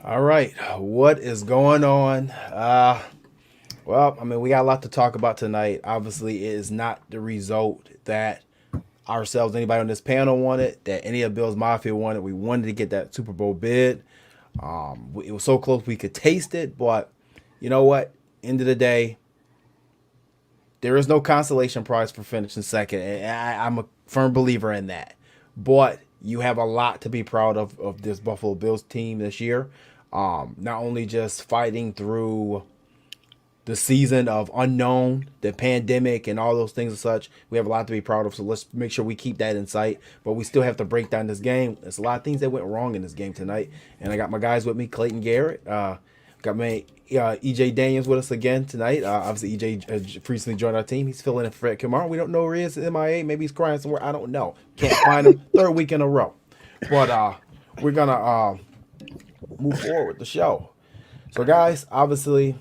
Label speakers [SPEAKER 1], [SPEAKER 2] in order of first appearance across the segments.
[SPEAKER 1] All right, what is going on? Well, I mean, we got a lot to talk about tonight. Obviously, it is not the result that ourselves, anybody on this panel wanted, that any of Bill's Mafia wanted. We wanted to get that Super Bowl bid. It was so close we could taste it, but you know what? End of the day, there is no consolation prize for finishing second, and I'm a firm believer in that. But you have a lot to be proud of this Buffalo Bills team this year. Not only just fighting through the season of unknown, the pandemic, and all those things and such. We have a lot to be proud of, so let's make sure we keep that in sight. But we still have to break down this game. There's a lot of things that went wrong in this game tonight, and I got my guys with me, Clayton Garrett. Got my EJ Daniels with us again tonight. Obviously, EJ recently joined our team. He's filling in for Fred Kamara. We don't know where he is, MIA. Maybe he's crying somewhere. I don't know. Can't find him. Third week in a row. But we're going to move forward with the show. So, guys, obviously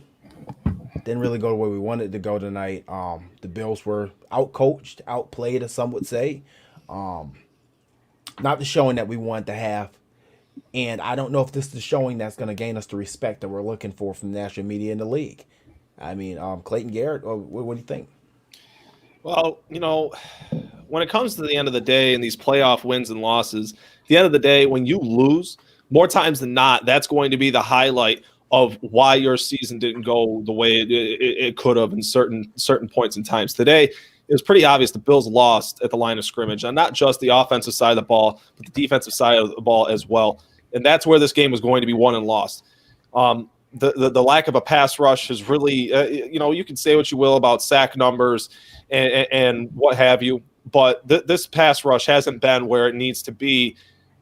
[SPEAKER 1] didn't really go the way we wanted it to go tonight. The Bills were out-coached, outplayed, as some would say. Not the showing that we wanted to have. And I don't know if this is the showing that's going to gain us the respect that we're looking for from the national media in the league. I mean, Clayton Garrett, what do you think?
[SPEAKER 2] Well, when it comes to the end of the day and these playoff wins and losses, at the end of the day, when you lose, more times than not, that's going to be the highlight of why your season didn't go the way it could have in certain points and times. Today, it was pretty obvious the Bills lost at the line of scrimmage, and not just the offensive side of the ball, but the defensive side of the ball as well. And that's where this game was going to be won and lost. The lack of a pass rush is really, you can say what you will about sack numbers and what have you, but this pass rush hasn't been where it needs to be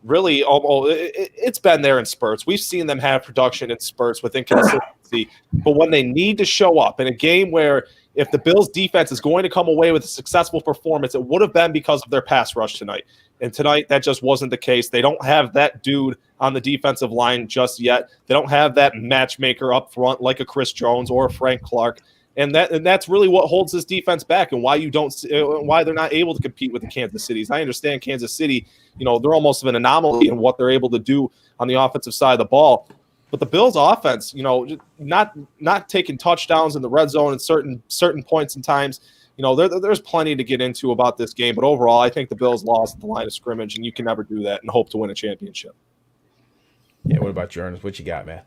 [SPEAKER 2] really almost it's been there in spurts. We've seen them have production in spurts with inconsistency, but when they need to show up in a game where if the Bills defense is going to come away with a successful performance, it would have been because of their pass rush tonight. And tonight, that just wasn't the case. They don't have that dude on the defensive line just yet. They don't have that matchmaker up front like a Chris Jones or a Frank Clark. And that's really what holds this defense back and why why they're not able to compete with the Kansas Cities. I understand Kansas City, they're almost an anomaly in what they're able to do on the offensive side of the ball. But the Bills' offense, not taking touchdowns in the red zone at certain points in times, there's plenty to get into about this game. But overall, I think the Bills lost at the line of scrimmage, and you can never do that and hope to win a championship.
[SPEAKER 1] Yeah, what about you, Ernest? What you got, man?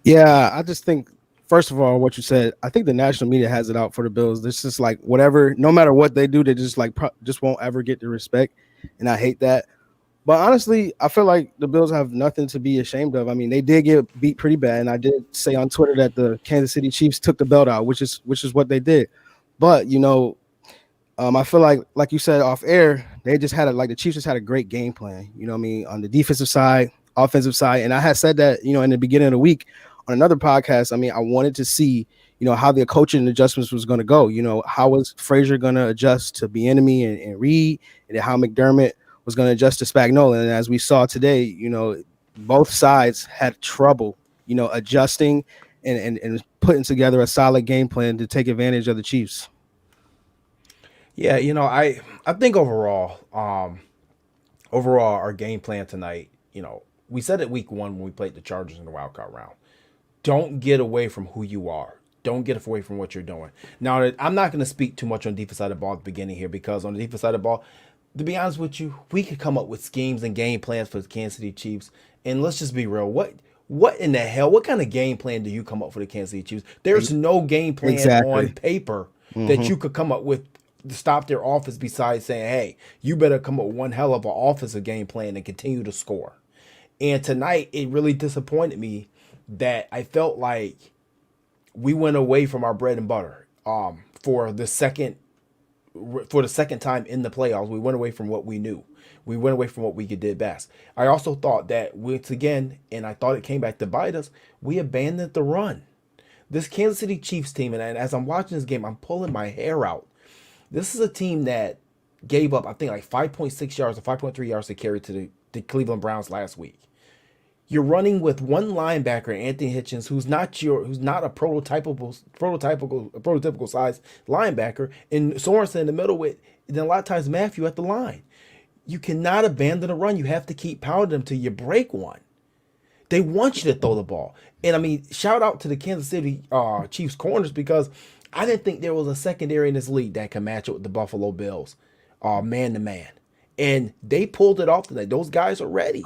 [SPEAKER 3] Yeah, I just think, first of all, what you said, I think the national media has it out for the Bills. This is like whatever, no matter what they do, they just just won't ever get the respect, and I hate that. But honestly, I feel like the Bills have nothing to be ashamed of. I mean, they did get beat pretty bad, and I did say on Twitter that the Kansas City Chiefs took the belt out, which is what they did. But I feel like you said off air, they just had the Chiefs just had a great game plan. You know what I mean, on the defensive side, offensive side, and I had said that in the beginning of the week on another podcast. I mean, I wanted to see how the coaching adjustments was going to go. How was Frazier going to adjust to Bieniemy and Reed, and then how McDermott was going to adjust to Spagnuolo. And as we saw today, both sides had trouble, adjusting and putting together a solid game plan to take advantage of the Chiefs.
[SPEAKER 1] Yeah, I think overall our game plan tonight, we said it week 1 when we played the Chargers in the wild card round. Don't get away from who you are. Don't get away from what you're doing. Now, I'm not going to speak too much on the defense side of the ball at the beginning here, because on the defense side of the ball, to be honest with you, we could come up with schemes and game plans for the Kansas City Chiefs. And let's just be real. What in the hell? What kind of game plan do you come up for the Kansas City Chiefs? There's no game plan on paper that you could come up with to stop their offense besides saying, hey, you better come up with one hell of an offensive game plan and continue to score. And tonight, it really disappointed me that I felt like we went away from our bread and butter for the second time in the playoffs. We went away from what we knew. We went away from what we did best. I also thought that once again, and I thought it came back to bite us, we abandoned the run. This Kansas City Chiefs team, and as I'm watching this game, I'm pulling my hair out. This is a team that gave up, I think, like 5.6 yards or 5.3 yards to carry to the Cleveland Browns last week. You're running with one linebacker, Anthony Hitchens, who's not a prototypical size linebacker, and Sorensen in the middle with, then a lot of times Matthew at the line. You cannot abandon the run. You have to keep pounding them till you break one. They want you to throw the ball. And I mean, shout out to the Kansas City Chiefs corners, because I didn't think there was a secondary in this league that can match up with the Buffalo Bills, man to man. And they pulled it off today. Those guys are ready.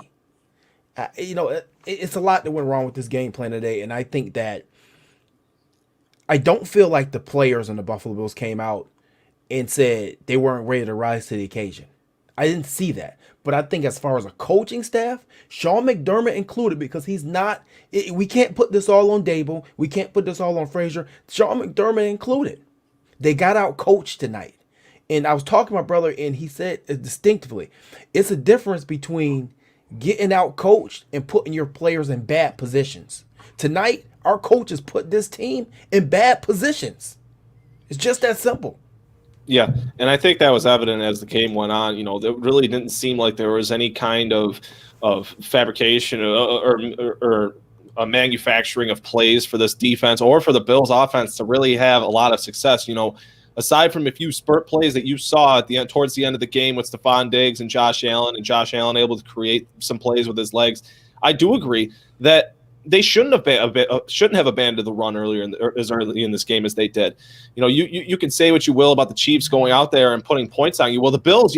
[SPEAKER 1] It's a lot that went wrong with this game plan today, and I think that I don't feel like the players on the Buffalo Bills came out and said they weren't ready to rise to the occasion. I didn't see that. But I think as far as a coaching staff, Sean McDermott included, because he's not, we can't put this all on Dable. We can't put this all on Frazier. Sean McDermott included. They got out coached tonight. And I was talking to my brother, and he said distinctively, it's a difference between getting out coached and putting your players in bad positions. Tonight, our coaches put this team in bad positions. It's just that simple.
[SPEAKER 2] Yeah, and I think that was evident as the game went on. It really didn't seem like there was any kind of fabrication or a manufacturing of plays for this defense or for the Bills offense to really have a lot of success. Aside from a few spurt plays that you saw at the end, towards the end of the game with Stephon Diggs and Josh Allen able to create some plays with his legs, I do agree that they shouldn't have abandoned the run as early in this game as they did. You can say what you will about the Chiefs going out there and putting points on you. Well, the Bills,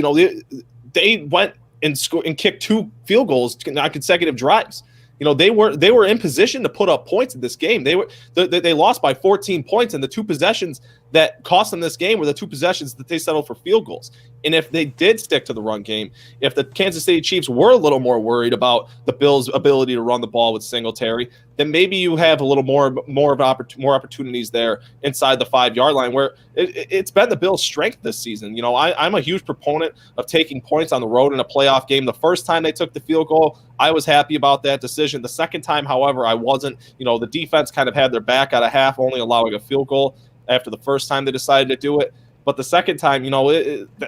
[SPEAKER 2] they went and kicked 2 field goals on consecutive drives. They were in position to put up points in this game. They lost by 14 points, and the 2 possessions that cost them this game were the 2 possessions that they settled for field goals. And if they did stick to the run game, if the Kansas City Chiefs were a little more worried about the Bills' ability to run the ball with Singletary, then maybe you have a little more opportunities there inside the 5-yard line, where it's been the Bills' strength this season. I'm a huge proponent of taking points on the road in a playoff game. The first time they took the field goal, I was happy about that decision. The second time, however, I wasn't. The defense kind of had their back at a half, only allowing a field goal after the first time they decided to do it. But the second time,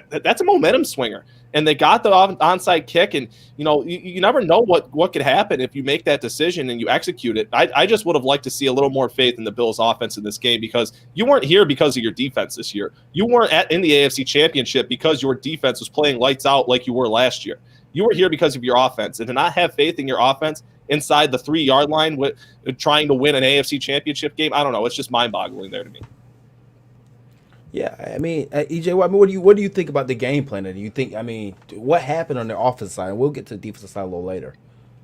[SPEAKER 2] that's a momentum swinger. And they got the onside kick, and, you never know what could happen if you make that decision and you execute it. I just would have liked to see a little more faith in the Bills' offense in this game, because you weren't here because of your defense this year. You weren't in the AFC Championship because your defense was playing lights out like you were last year. You were here because of your offense. And to not have faith in your offense inside the 3-yard line with trying to win an AFC Championship game, I don't know. It's just mind-boggling there to me.
[SPEAKER 1] Yeah, I mean, EJ, what do you think about the game plan? Do you think, what happened on the offensive side? And we'll get to the defensive side a little later.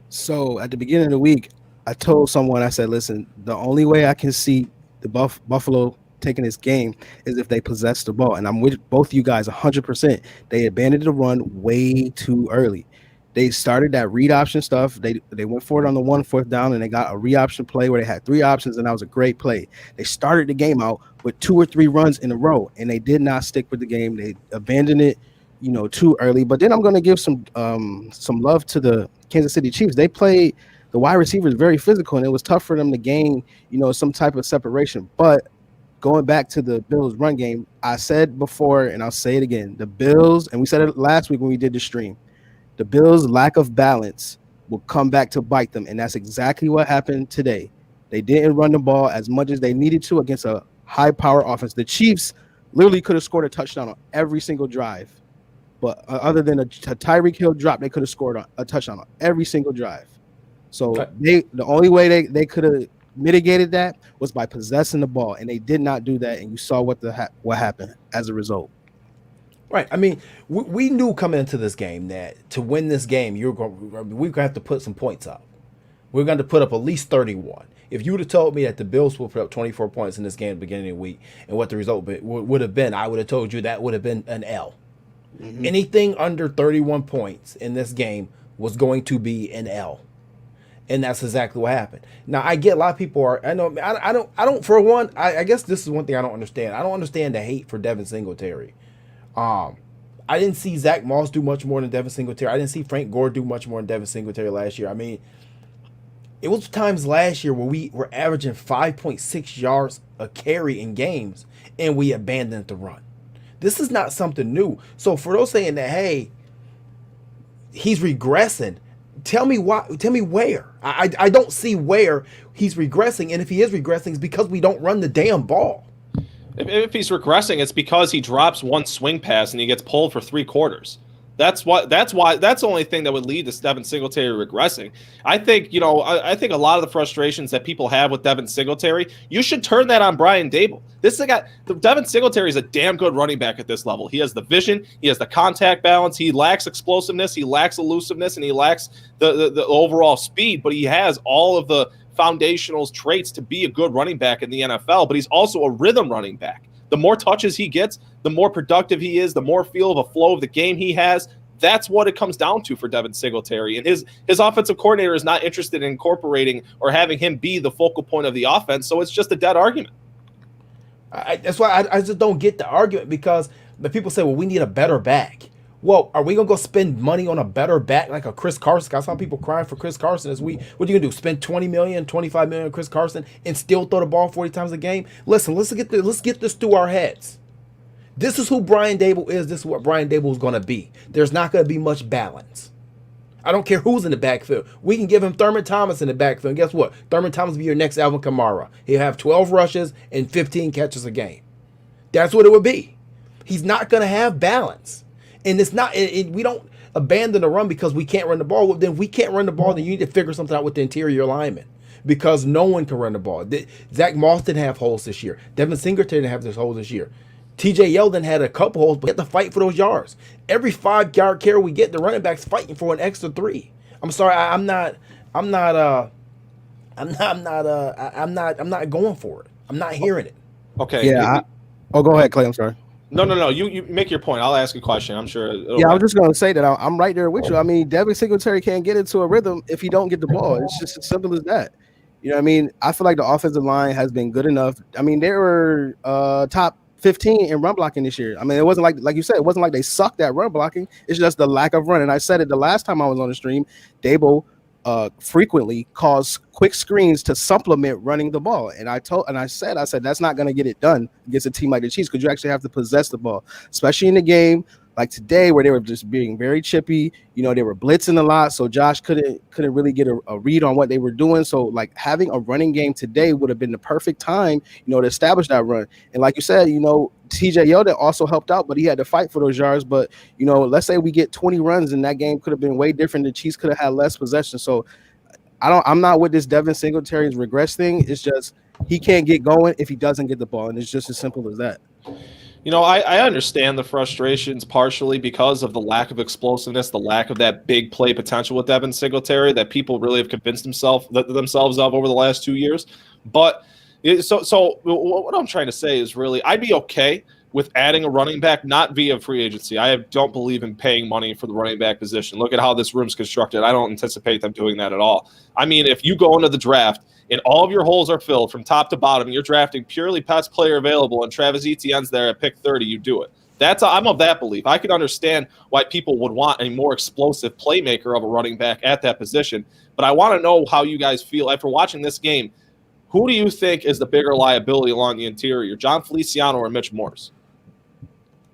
[SPEAKER 3] So at the beginning of the week, I told someone, I said, listen, the only way I can see the Buffalo taking this game is if they possess the ball. And I'm with both you guys 100%. They abandoned the run way too early. They started that read option stuff. They went for it on the 4th down, and they got a read option play where they had 3 options, and that was a great play. They started the game out with 2 or 3 runs in a row, and they did not stick with the game. They abandoned it, too early. But then I'm going to give some love to the Kansas City Chiefs. They played the wide receivers very physical, and it was tough for them to gain, some type of separation. But going back to the Bills' run game, I said before, and I'll say it again, the Bills, and we said it last week when we did the stream, the Bills' lack of balance will come back to bite them, and that's exactly what happened today. They didn't run the ball as much as they needed to against a high-power offense. The Chiefs literally could have scored a touchdown on every single drive, but other than a Tyreek Hill drop, they could have scored a touchdown on every single drive. So the only way they could have mitigated that was by possessing the ball, and they did not do that, and you saw what happened as a result.
[SPEAKER 1] Right. I mean, we knew coming into this game that to win this game, we're going to have to put some points up. We're going to put up at least 31. If you would have told me that the Bills would put up 24 points in this game at the beginning of the week and what the result would have been, I would have told you that would have been an L. Mm-hmm. Anything under 31 points in this game was going to be an L. And that's exactly what happened. Now, I get a lot of people I don't, for one, I guess this is one thing I don't understand. I don't understand the hate for Devin Singletary. I didn't see Zach Moss do much more than Devin Singletary. I didn't see Frank Gore do much more than Devin Singletary last year. I mean, it was times last year where we were averaging 5.6 yards a carry in games, and we abandoned the run. This is not something new. So for those saying that, hey, he's regressing, tell me why. Tell me where. I don't see where he's regressing, and if he is regressing, it's because we don't run the damn ball.
[SPEAKER 2] If he's regressing, it's because he drops one swing pass and he gets pulled for 3 quarters. That's the only thing that would lead to Devin Singletary regressing. I think, I think a lot of the frustrations that people have with Devin Singletary, you should turn that on Brian Daboll. This is a guy, Devin Singletary is a damn good running back at this level. He has the vision, he has the contact balance, he lacks explosiveness, he lacks elusiveness, and he lacks the overall speed, but he has all of the foundational traits to be a good running back in the NFL, but he's also a rhythm running back. The more touches he gets, the more productive he is, the more feel of a flow of the game he has. That's what it comes down to for Devin Singletary. And his offensive coordinator is not interested in incorporating or having him be the focal point of the offense, so it's just a dead argument.
[SPEAKER 1] That's why I just don't get the argument, because the people say, well, we need a better back. Well, are we going to go spend money on a better back like a Chris Carson? I saw people crying for Chris Carson this week. What are you going to do? Spend $20 million, $25 million on Chris Carson and still throw the ball 40 times a game? Listen, let's get this through our heads. This is who Brian Daboll is. This is what Brian Daboll is going to be. There's not going to be much balance. I don't care who's in the backfield. We can give him Thurman Thomas in the backfield. And guess what? Thurman Thomas will be your next Alvin Kamara. He'll have 12 rushes and 15 catches a game. That's what it would be. He's not going to have balance. And it's not, we don't abandon the run because we can't run the ball. Well, then if we can't run the ball, then you need to figure something out with the interior linemen, because no one can run the ball. Zach Moss didn't have holes this year. Devin Singletary didn't have this holes this year. TJ Yeldon had a couple holes, but we have to fight for those yards. Every 5-yard carry we get, the running back's fighting for an extra 3. I'm sorry, I'm not going for it. I'm not hearing it.
[SPEAKER 2] Okay.
[SPEAKER 3] Yeah. Oh, go ahead, Clay. I'm sorry.
[SPEAKER 2] No. You make your point. I'll ask a question. I'm sure.
[SPEAKER 3] Yeah, I was just going to say that I'm right there with you. I mean, Devin Singletary can't get into a rhythm if he don't get the ball. It's just as simple as that. You know what I mean? I feel like the offensive line has been good enough. I mean, they were top 15 in run blocking this year. I mean, it wasn't like you said, it wasn't like they sucked at run blocking. It's just the lack of run. And I said it the last time I was on the stream. Dabo frequently calls quick screens to supplement running the ball. And I said that's not going to get it done against a team like the Chiefs because you actually have to possess the ball, especially in the game like today where they were just being very chippy. You know, they were blitzing a lot, so Josh couldn't really get a read on what they were doing. So like having a running game today would have been the perfect time, you know, to establish that run. And like you said, you know, TJ Yeldon also helped out, but he had to fight for those yards. But, you know, let's say we get 20 runs and that game could have been way different. The Chiefs could have had less possession. So I'm not with this Devin Singletary's regress thing. It's just he can't get going if he doesn't get the ball. And it's just as simple as that.
[SPEAKER 2] You know, I understand the frustrations partially because of the lack of explosiveness, the lack of that big play potential with Devin Singletary that people really have convinced themselves of over the last 2 years. But so what I'm trying to say is really I'd be okay with adding a running back, not via free agency. I don't believe in paying money for the running back position. Look at how this room's constructed. I don't anticipate them doing that at all. I mean, if you go into the draft and all of your holes are filled from top to bottom, you're drafting purely best player available, and Travis Etienne's there at pick 30, you do it. I'm of that belief. I could understand why people would want a more explosive playmaker of a running back at that position, but I want to know how you guys feel after watching this game. Who do you think is the bigger liability along the interior, John Feliciano or Mitch Morse?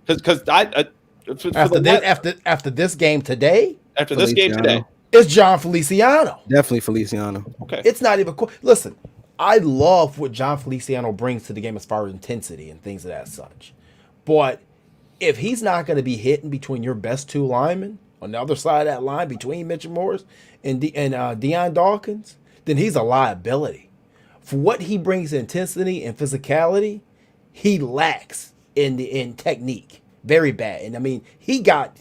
[SPEAKER 2] Because
[SPEAKER 1] after this game today, it's John Feliciano.
[SPEAKER 3] Definitely Feliciano.
[SPEAKER 2] Okay,
[SPEAKER 1] it's not even. Listen, I love what John Feliciano brings to the game as far as intensity and things of that such, but if he's not going to be hitting between your best two linemen on the other side of that line between Mitch Morse and Deion Dawkins, then he's a liability. For what he brings intensity and physicality, he lacks in technique. Very bad. And I mean, he got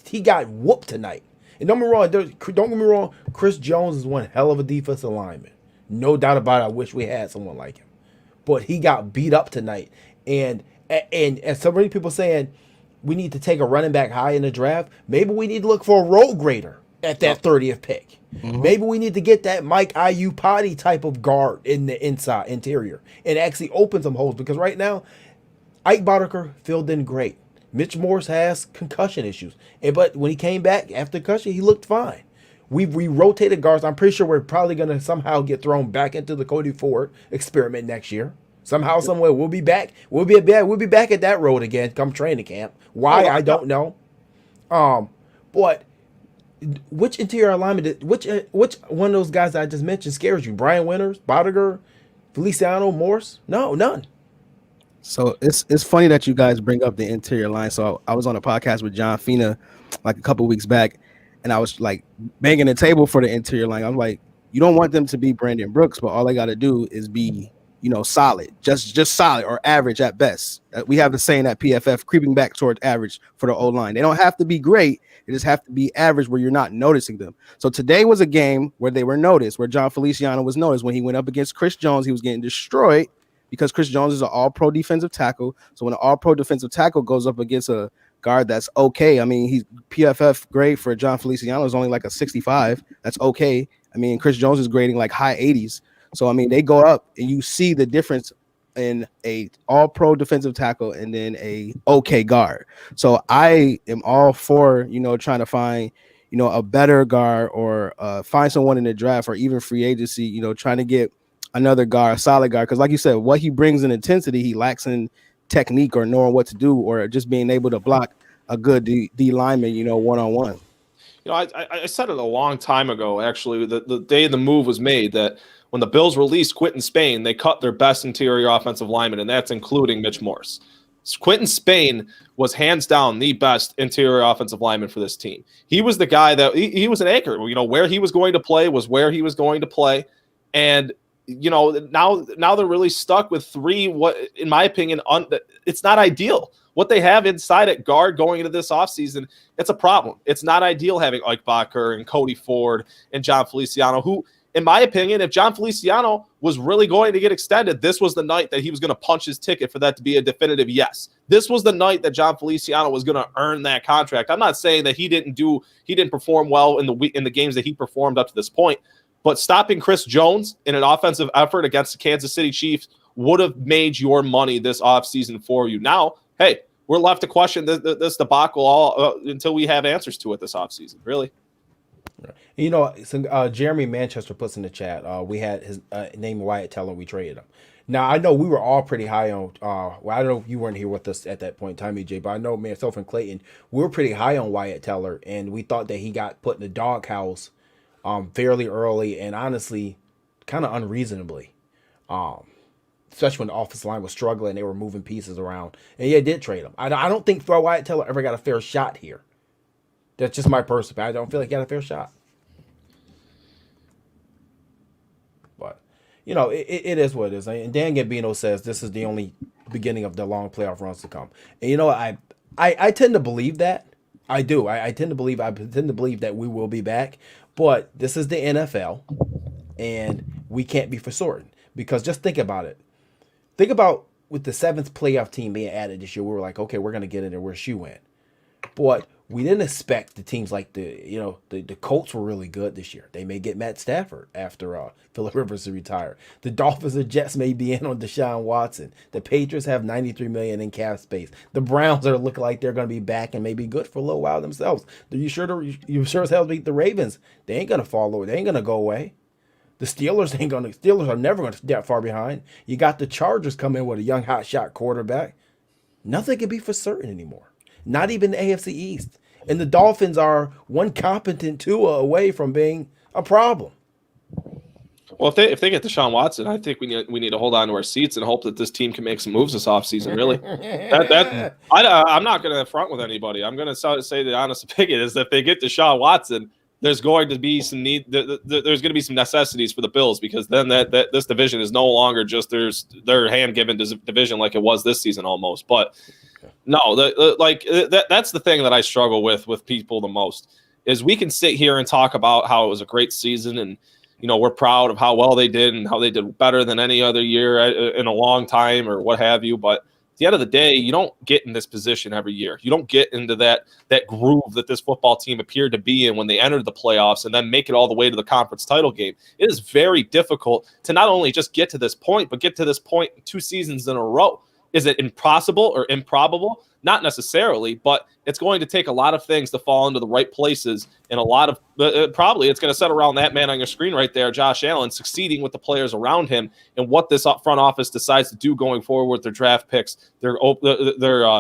[SPEAKER 1] whooped tonight. And don't get me wrong, Chris Jones is one hell of a defensive lineman. No doubt about it. I wish we had someone like him. But he got beat up tonight. And so many people saying we need to take a running back high in the draft. Maybe we need to look for a road grader at that 30th pick. Mm-hmm. Maybe we need to get that Mike Iupati type of guard in the interior and actually open some holes. Because right now, Ike Boddicker filled in great. Mitch Morse has concussion issues. But when he came back after concussion, he looked fine. We rotated guards. I'm pretty sure we're probably going to somehow get thrown back into the Cody Ford experiment next year. Somehow, somewhere, we'll be back. We'll be back at that road again come training camp. Why, I don't know. But which interior alignment, which one of those guys that I just mentioned scares you? Brian Winters, Boddicker, Feliciano, Morse? No, none.
[SPEAKER 3] So it's funny that you guys bring up the interior line. So I was on a podcast with John Fina like a couple weeks back, and I was like banging the table for the interior line. I'm like, you don't want them to be Brandon Brooks, but all they got to do is be, you know, solid, just solid or average at best. We have the saying at PFF, creeping back towards average for the O-line. They don't have to be great. They just have to be average where you're not noticing them. So today was a game where they were noticed, where John Feliciano was noticed. When he went up against Chris Jones, he was getting destroyed because Chris Jones is an all-pro defensive tackle. So when an all-pro defensive tackle goes up against a guard that's okay, I mean, he's PFF grade for John Feliciano is only like a 65. That's okay. I mean, Chris Jones is grading like high 80s. So, I mean, they go up and you see the difference in a all-pro defensive tackle and then a okay guard. So I am all for, you know, trying to find, you know, a better guard or find someone in the draft or even free agency, you know, trying to get another guard, a solid guard. Because like you said, what he brings in intensity, he lacks in technique or knowing what to do or just being able to block a good D lineman, you know, one-on-one.
[SPEAKER 2] You know, I said it a long time ago, actually, the day the move was made, that when the Bills released Quinton Spain, they cut their best interior offensive lineman, and that's including Mitch Morse. Quinton Spain was hands down the best interior offensive lineman for this team. He was the guy that he was an anchor. You know, where he was going to play was where he was going to play. And, you know, now they're really stuck with three, what, in my opinion, it's not ideal. What they have inside at guard going into this offseason, it's a problem. It's not ideal having Ike Boettger and Cody Ford and John Feliciano, who in my opinion, if John Feliciano was really going to get extended, this was the night that he was going to punch his ticket for that to be a definitive yes. This was the night that John Feliciano was going to earn that contract. I'm not saying that he didn't perform well in the games that he performed up to this point, but stopping Chris Jones in an offensive effort against the Kansas City Chiefs would have made your money this offseason for you. Now, hey, we're left to question this debacle until we have answers to it this offseason, really.
[SPEAKER 1] You know, Jeremy Manchester puts in the chat. We had his name Wyatt Teller. We traded him. Now I know we were all pretty high on. Well, I don't know if you weren't here with us at that point in time, EJ, but I know myself and Clayton, we were pretty high on Wyatt Teller, and we thought that he got put in the doghouse fairly early, and honestly, kind of unreasonably. Especially when the offensive line was struggling, they were moving pieces around, and yeah, did trade him. I don't think Wyatt Teller ever got a fair shot here. That's just my personal opinion. I don't feel like he got a fair shot. But, you know, it is what it is. And Dan Gambino says this is the only beginning of the long playoff runs to come. And, you know, I tend to believe that. I do. I tend to believe that we will be back. But this is the NFL, and we can't be for certain. Because just think about it. Think about with the 7th playoff team being added this year, we were like, okay, we're going to get in there. We're shoe in. But we didn't expect the teams like the Colts were really good this year. They may get Matt Stafford after Phillip Rivers to retire. The Dolphins or Jets may be in on Deshaun Watson. The Patriots have $93 million in cap space. The Browns are looking like they're going to be back and maybe good for a little while themselves. You sure as hell beat the Ravens. They ain't going to fall over. They ain't going to go away. The Steelers are never going to step far behind. You got the Chargers coming in with a young hotshot quarterback. Nothing can be for certain anymore. Not even the AFC East. And the Dolphins are one competent Tua away from being a problem.
[SPEAKER 2] Well, if they get Deshaun Watson, I think we need to hold on to our seats and hope that this team can make some moves this offseason, really. I'm not going to front with anybody. I'm going to say the honest opinion is that if they get Deshaun Watson, there's going to be some there's going to be some necessities for the Bills, because then that this division is no longer just their hand-given division like it was this season almost. But no, that's the thing that I struggle with people the most, is we can sit here and talk about how it was a great season, and you know, we're proud of how well they did and how they did better than any other year in a long time or what have you. But at the end of the day, you don't get in this position every year. You don't get into that groove that this football team appeared to be in when they entered the playoffs and then make it all the way to the conference title game. It is very difficult to not only just get to this point, but get to this point 2 seasons in a row. Is it impossible or improbable? Not necessarily, but it's going to take a lot of things to fall into the right places, and a lot of probably it's going to set around that man on your screen right there, Josh Allen, succeeding with the players around him, and what this front office decides to do going forward with their draft picks, their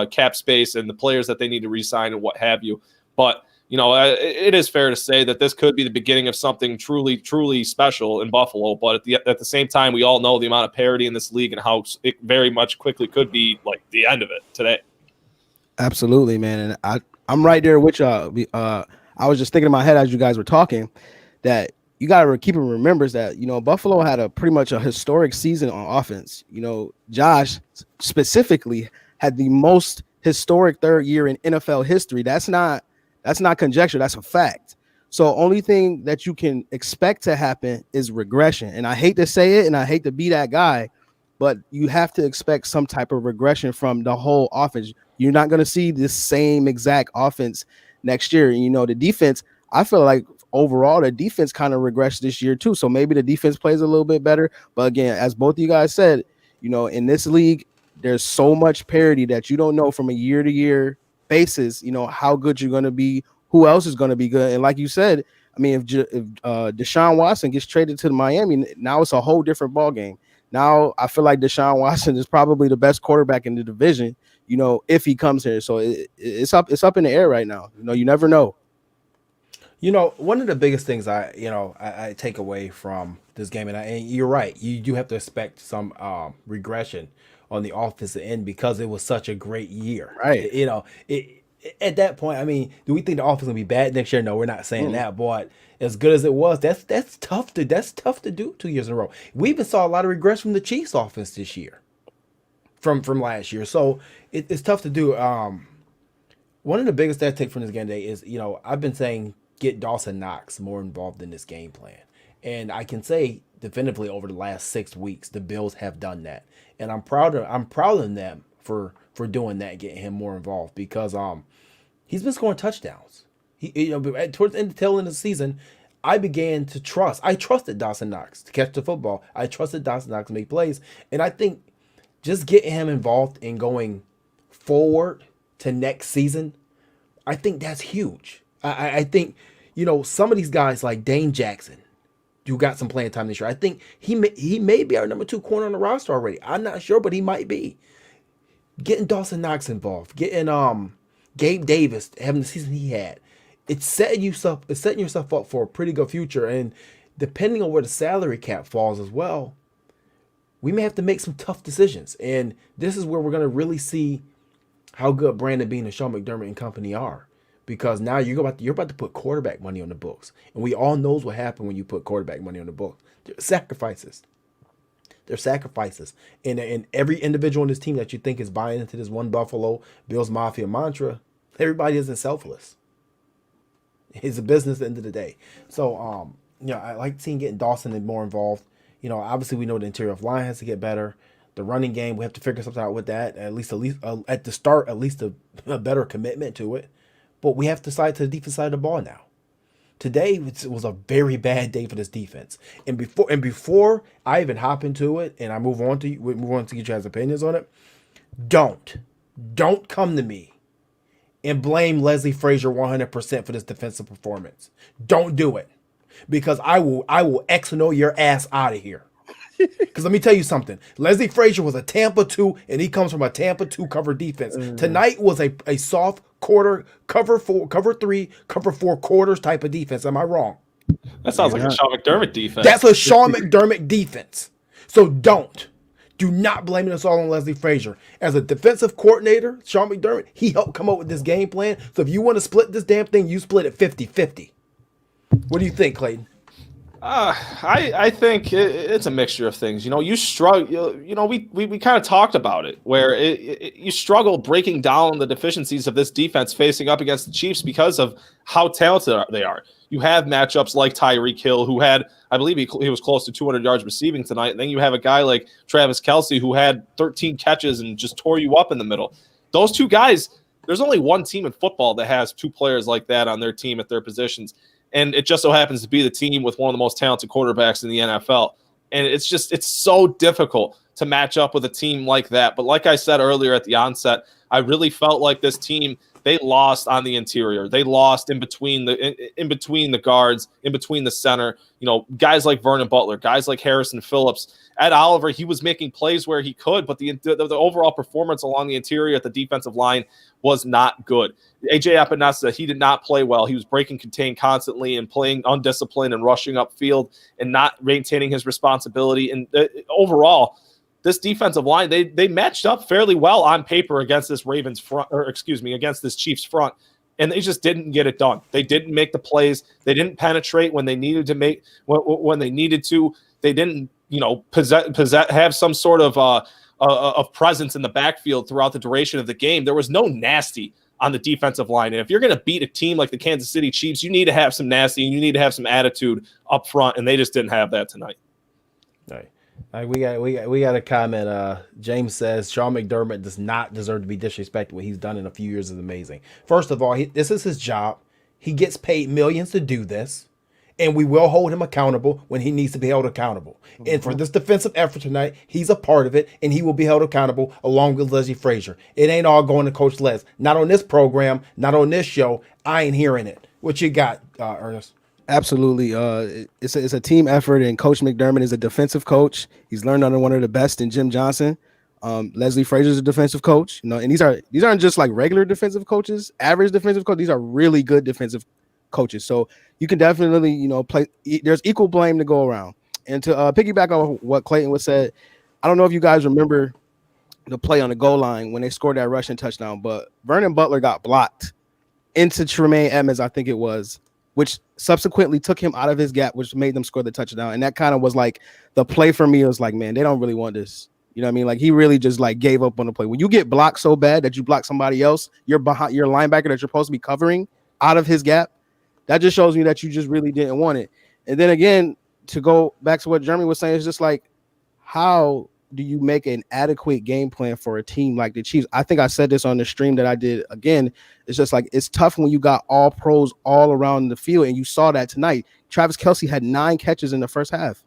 [SPEAKER 2] cap space, and the players that they need to re-sign and what have you. But you know, it is fair to say that this could be the beginning of something truly, truly special in Buffalo. But at the same time, we all know the amount of parity in this league and how it very much quickly could be like the end of it today.
[SPEAKER 3] Absolutely, man. And I'm right there with y'all. I was just thinking in my head as you guys were talking that you got to keep in remembrance that, you know, Buffalo had a pretty much a historic season on offense. You know, Josh specifically had the most historic 3rd year in NFL history. That's not conjecture. That's a fact. So only thing that you can expect to happen is regression. And I hate to say it, and I hate to be that guy, but you have to expect some type of regression from the whole offense. You're not going to see the same exact offense next year. You know, the defense, I feel like overall the defense kind of regressed this year too. So maybe the defense plays a little bit better. But again, as both of you guys said, you know, in this league, there's so much parity that you don't know from a year to year basis, you know, how good you're going to be, who else is going to be good. And like you said, I mean, if Deshaun Watson gets traded to Miami, now it's a whole different ball game. Now I feel like Deshaun Watson is probably the best quarterback in the division, you know, if he comes here. So it's up in the air right now. You know, you never know.
[SPEAKER 1] You know, one of the biggest things I take away from this game, and you're right, you do have to expect some regression on the offensive end because it was such a great year.
[SPEAKER 3] Right.
[SPEAKER 1] You know, at that point, I mean, do we think the offense will be bad next year? No, we're not saying that. But as good as it was, that's tough to do 2 years in a row. We even saw a lot of regress from the Chiefs offense this year, from last year. So it's tough to do. One of the biggest that I take from this game today is, you know, I've been saying get Dawson Knox more involved in this game plan. And I can say definitively over the last 6 weeks, the Bills have done that. And I'm proud of them for doing that, getting him more involved because he's been scoring touchdowns. Towards the tail end of the season, I began to trust. I trusted Dawson Knox to catch the football. I trusted Dawson Knox to make plays. And I think just getting him involved in going forward to next season, I think that's huge. I think, some of these guys like Dane Jackson, who got some playing time this year, I think he may be our number 2 corner on the roster already. I'm not sure, but he might be. Getting Dawson Knox involved, getting Gabe Davis having the season he had, it's setting yourself up for a pretty good future. And depending on where the salary cap falls as well, we may have to make some tough decisions. And this is where we're going to really see how good Brandon Beane and Sean McDermott and company are. Because now you're about to put quarterback money on the books. And we all knows what happened when you put quarterback money on the books. There's sacrifices. There's sacrifices. And every individual on this team that you think is buying into this one Buffalo Bills Mafia mantra, everybody isn't selfless. It's a business at the end of the day. So, I like seeing getting Dawson more involved. Obviously we know the interior of line has to get better. The running game, we have to figure something out with that. At least at the start, at least a better commitment to it. But we have to side to the defense side of the ball now. Today was a very bad day for this defense. And before I even hop into it and I move on to get you guys' opinions on it, don't come to me and blame Leslie Frazier 100% for this defensive performance. Don't do it, because I will X and O your ass out of here. Because let me tell you something. Leslie Frazier was a Tampa 2, and he comes from a Tampa 2 cover defense. Tonight was a soft quarter, cover 3, cover 4 quarters type of defense. Am I wrong?
[SPEAKER 2] That sounds like a Sean McDermott defense.
[SPEAKER 1] That's a Sean McDermott defense. So do not blame this all on Leslie Frazier. As a defensive coordinator, Sean McDermott, he helped come up with this game plan. So if you want to split this damn thing, you split it 50-50. What do you think, Clayton?
[SPEAKER 2] I think it's a mixture of things. You struggle. We kind of talked about it, where you struggle breaking down the deficiencies of this defense facing up against the Chiefs because of how talented they are. You have matchups like Tyreek Hill, who had, I believe he was close to 200 yards receiving tonight, and then you have a guy like Travis Kelce who had 13 catches and just tore you up in the middle. Those two guys, there's only one team in football that has 2 players like that on their team at their positions. And it just so happens to be the team with one of the most talented quarterbacks in the NFL. And it's so difficult to match up with a team like that. But like I said earlier at the onset, I really felt like this team, they lost on the interior. They lost in between the guards, in between the center. Guys like Vernon Butler, guys like Harrison Phillips. Ed Oliver, he was making plays where he could, but the overall performance along the interior at the defensive line was not good. A.J. Epinesa, he did not play well. He was breaking contain constantly and playing undisciplined and rushing upfield and not maintaining his responsibility. And overall, this defensive line, they matched up fairly well on paper against this against this Chiefs front, and they just didn't get it done. They didn't make the plays. They didn't penetrate when they needed to make when they needed to. They didn't, have some sort of presence in the backfield throughout the duration of the game. There was no nasty on the defensive line. And if you're going to beat a team like the Kansas City Chiefs, you need to have some nasty and you need to have some attitude up front, and they just didn't have that tonight.
[SPEAKER 1] All right. We got a comment. James says Sean McDermott does not deserve to be disrespected. What he's done in a few years is amazing. First of all, this is his job. He gets paid millions to do this, and we will hold him accountable when he needs to be held accountable. Mm-hmm. And for this defensive effort tonight, he's a part of it, and he will be held accountable along with Leslie Frazier. It ain't all going to Coach Les. Not on this program, not on this show. I ain't hearing it. What you got, Ernest?
[SPEAKER 3] Absolutely. It's a team effort, and Coach McDermott is a defensive coach. He's learned under one of the best in Jim Johnson. Leslie Frazier is a defensive coach, and these aren't just like regular defensive coaches, average defensive coaches. These are really good defensive coaches. So you can definitely, play. There's equal blame to go around. And to piggyback on what Clayton was said, I don't know if you guys remember the play on the goal line when they scored that rushing touchdown, but Vernon Butler got blocked into Tremaine Edmonds, I think it was, which subsequently took him out of his gap, which made them score the touchdown. And that kind of was like the play for me. It was like, man, they don't really want this. You know what I mean? Like, he really just like gave up on the play. When you get blocked so bad that you block somebody else, you're behind your linebacker that you're supposed to be covering out of his gap. That just shows me that you just really didn't want it. And then again, to go back to what Jeremy was saying, it's just like, how do you make an adequate game plan for a team like the Chiefs? I think I said this on the stream that I did. Again, it's just like, it's tough when you got all pros all around the field, and you saw that tonight. Travis Kelce had 9 catches in the first half.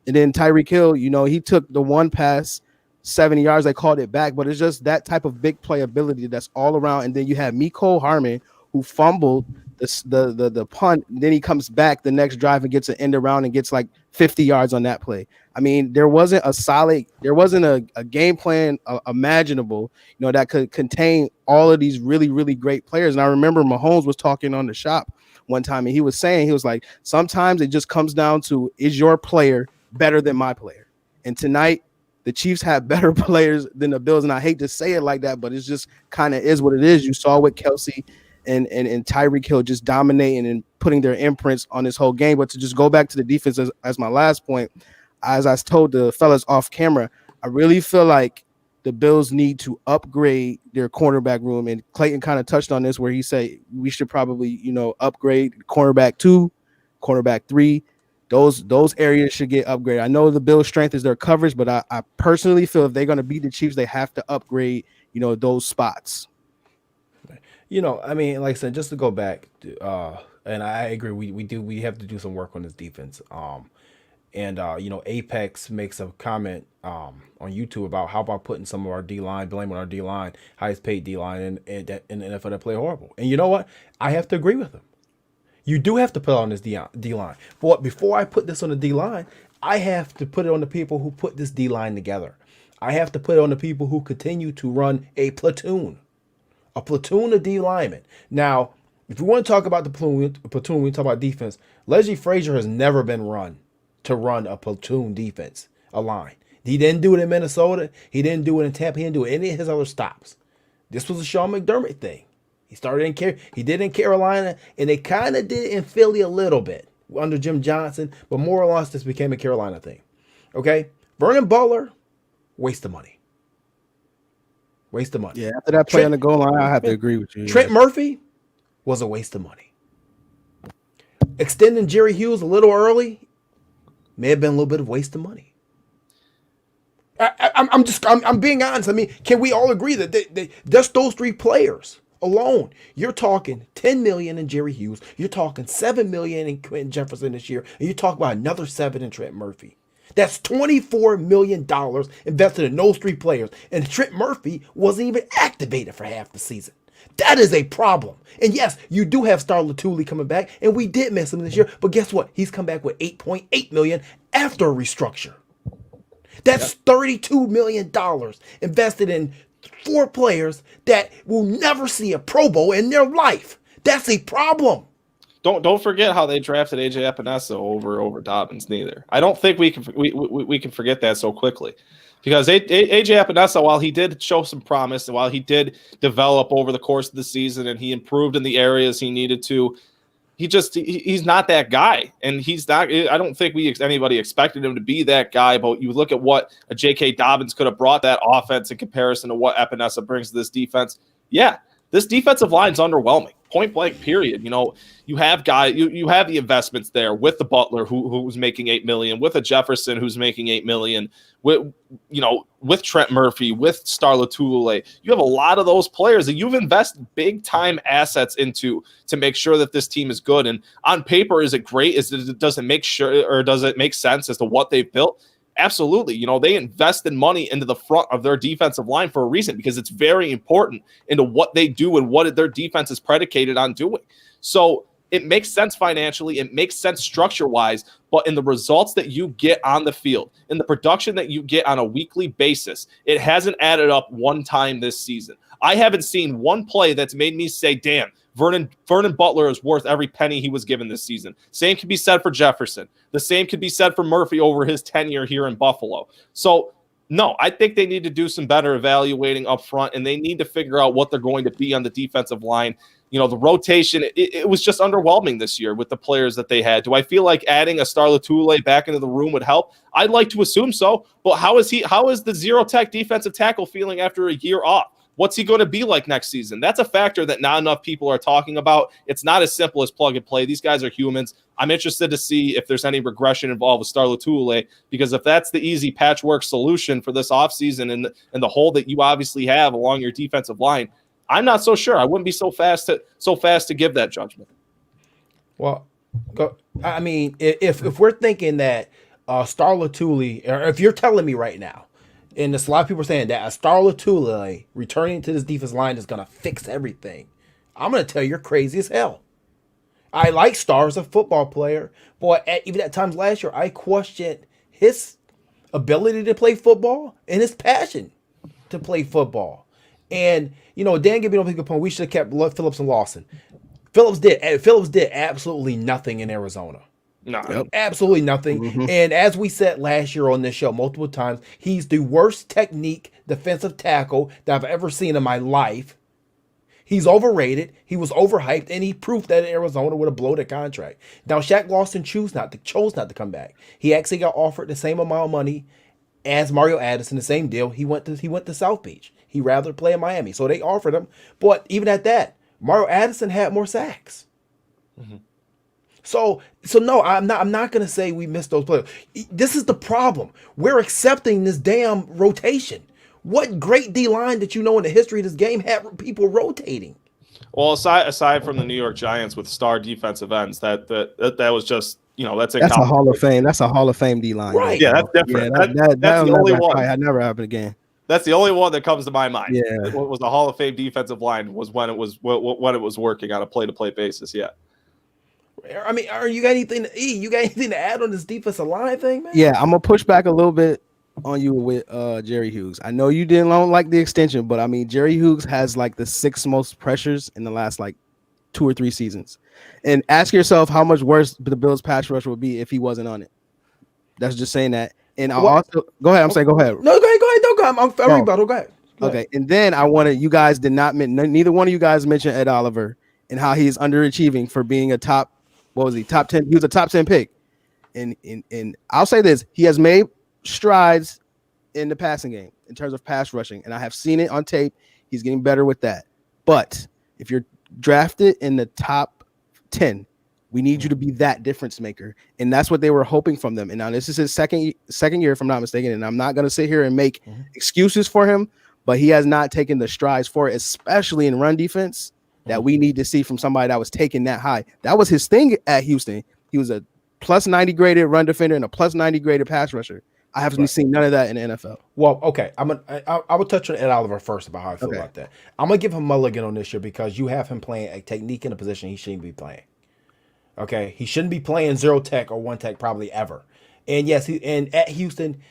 [SPEAKER 3] And then Tyreek Hill, he took the one pass, 70 yards, they called it back, but it's just that type of big playability that's all around. And then you have Mecole Hardman, who fumbled the punt. Then he comes back the next drive and gets an end around and gets like 50 yards on that play. I mean, there wasn't a game plan imaginable, that could contain all of these really, really great players. And I remember Mahomes was talking on the shop one time, and he was like, sometimes it just comes down to, is your player better than my player? And tonight, the Chiefs have better players than the Bills. And I hate to say it like that, but it's just kind of is what it is. You saw with Kelce and Tyreek Hill just dominating and putting their imprints on this whole game. But to just go back to the defense as my last point, as I told the fellas off camera, I really feel like the Bills need to upgrade their cornerback room. And Clayton kind of touched on this, where he said we should probably, upgrade cornerback 2, cornerback 3. Those areas should get upgraded. I know the Bills' strength is their coverage, but I personally feel if they're going to beat the Chiefs, they have to upgrade, those spots.
[SPEAKER 1] I mean, like I said, just to go back, and I agree, we have to do some work on this defense. Apex makes a comment on YouTube about how about putting some of our D-line, blaming our D-line, highest paid D-line in the NFL that play horrible. And you know what? I have to agree with him. You do have to put on this D-line. But before I put this on the D-line, I have to put it on the people who put this D-line together. I have to put it on the people who continue to run a platoon of D linemen. Now, if we want to talk about the platoon, we talk about defense. Leslie Frazier has never been run to run a platoon defense, a line. He didn't do it in Minnesota. He didn't do it in Tampa. He didn't do it in any of his other stops. This was a Sean McDermott thing. He did in Carolina, and they kind of did it in Philly a little bit under Jim Johnson, but more or less this became a Carolina thing. Okay? Vernon Butler, waste of money. Waste of money.
[SPEAKER 3] Yeah, after that play on the goal line, I have to agree with you.
[SPEAKER 1] Trent Murphy was a waste of money. Extending Jerry Hughes a little early may have been a little bit of waste of money. I'm being honest. I mean, can we all agree that just those 3 players alone, you're talking $10 million in Jerry Hughes, you're talking $7 million in Quentin Jefferson this year, and you talk about another $7 in Trent Murphy. That's $24 million invested in those 3 players. And Trent Murphy wasn't even activated for half the season. That is a problem. And yes, you do have Star Latulippe coming back, and we did miss him this year. But guess what? He's come back with $8.8 million after a restructure. That's $32 million invested in 4 players that will never see a Pro Bowl in their life. That's a problem.
[SPEAKER 2] Don't forget how they drafted AJ Epinesa over Dobbins neither. I don't think we can forget that so quickly, because AJ Epinesa, while he did show some promise and while he did develop over the course of the season and he improved in the areas he needed to, he's not that guy, and he's not. I don't think anybody expected him to be that guy. But you look at what a J.K. Dobbins could have brought that offense in comparison to what Epinesa brings to this defense. Yeah, this defensive line's underwhelming. Point blank, period. You have you have the investments there with the Butler who's making $8 million, with a Jefferson who's making $8 million, with Trent Murphy, with Star Latulippe. You have a lot of those players that you've invested big time assets into to make sure that this team is good. And on paper, is it great? Does it make sense as to what they've built? Absolutely. They invested money into the front of their defensive line for a reason, because it's very important into what they do and what their defense is predicated on doing. So it makes sense financially. It makes sense structure-wise. But in the results that you get on the field, in the production that you get on a weekly basis, it hasn't added up one time this season. I haven't seen one play that's made me say, damn, Vernon Butler is worth every penny he was given this season. Same could be said for Jefferson. The same could be said for Murphy over his tenure here in Buffalo. So, no, I think they need to do some better evaluating up front, and they need to figure out what they're going to be on the defensive line. The rotation, it was just underwhelming this year with the players that they had. Do I feel like adding a Star Latulippe back into the room would help? I'd like to assume so, but how is the zero tech defensive tackle feeling after a year off? What's he going to be like next season? That's a factor that not enough people are talking about. It's not as simple as plug and play. These guys are humans. I'm interested to see if there's any regression involved with Star Lotulelei, because if that's the easy patchwork solution for this offseason and the hole that you obviously have along your defensive line, I'm not so sure. I wouldn't be so fast to give that judgment.
[SPEAKER 1] Well, I mean, if we're thinking that Star Lotulelei, or if you're telling me right now, and there's a lot of people are saying that a Star Lotulelei returning to this defense line is going to fix everything, I'm going to tell you you're crazy as hell. I like Star as a football player, but even at times last year, I questioned his ability to play football and his passion to play football. And, Dan Gibby don't make a point. We should have kept Phillips and Lawson. Phillips did absolutely nothing in Arizona.
[SPEAKER 2] No,
[SPEAKER 1] absolutely nothing. Mm-hmm. And as we said last year on this show multiple times, he's the worst technique defensive tackle that I've ever seen in my life. He's overrated. He was overhyped, and he proved that Arizona would have blown a contract. Now, Shaq Lawson chose not to come back. He actually got offered the same amount of money as Mario Addison, the same deal. He went to South Beach. He rather play in Miami, so they offered him. But even at that, Mario Addison had more sacks. Mm-hmm. So no, I'm not gonna say we missed those players. This is the problem. We're accepting this damn rotation. What great D line that in the history of this game had people rotating?
[SPEAKER 2] Well, aside from the New York Giants with star defensive ends, that was just that's
[SPEAKER 3] a Hall of Fame. That's a Hall of Fame D line,
[SPEAKER 2] right? Yeah, that's different.
[SPEAKER 3] Yeah, that's the only one. Had never happened again.
[SPEAKER 2] That's the only one that comes to my mind.
[SPEAKER 3] Yeah,
[SPEAKER 2] what was the Hall of Fame defensive line was when it was working on a play-to-play basis. Yeah.
[SPEAKER 1] I mean, you got anything to add on this defensive line thing, man?
[SPEAKER 3] Yeah, I'm gonna push back a little bit on you with Jerry Hughes. I know you didn't like the extension, but I mean, Jerry Hughes has like the 6th most pressures in the last like 2 or 3 seasons. And ask yourself how much worse the Bills pass rush would be if he wasn't on it. That's just saying that. And I also go ahead. I'm saying go ahead.
[SPEAKER 1] No, go ahead. Don't go. I'm rebuttal. Go ahead.
[SPEAKER 3] Okay, and then I wanted you guys did not neither one of you guys mentioned Ed Oliver and how he's underachieving for being a top. What was he? Top 10. He was a top 10 pick. And I'll say this. He has made strides in the passing game in terms of pass rushing. And I have seen it on tape. He's getting better with that. But if you're drafted in the top 10, we need you to be that difference maker. And that's what they were hoping from them. And now this is his second year, if I'm not mistaken. And I'm not going to sit here and make excuses for him, but he has not taken the strides for it, especially in run defense, that we need to see from somebody that was taken that high. That was his thing at Houston. He was a plus 90 graded run defender and a plus 90 graded pass rusher. I haven't seen none of that in the NFL.
[SPEAKER 1] Well, okay. I will touch on Ed Oliver first about how I feel about that. I'm going to give him mulligan on this year because you have him playing a technique in a position he shouldn't be playing. Okay? He shouldn't be playing 0 tech or 1 tech probably ever. And yes, and at Houston,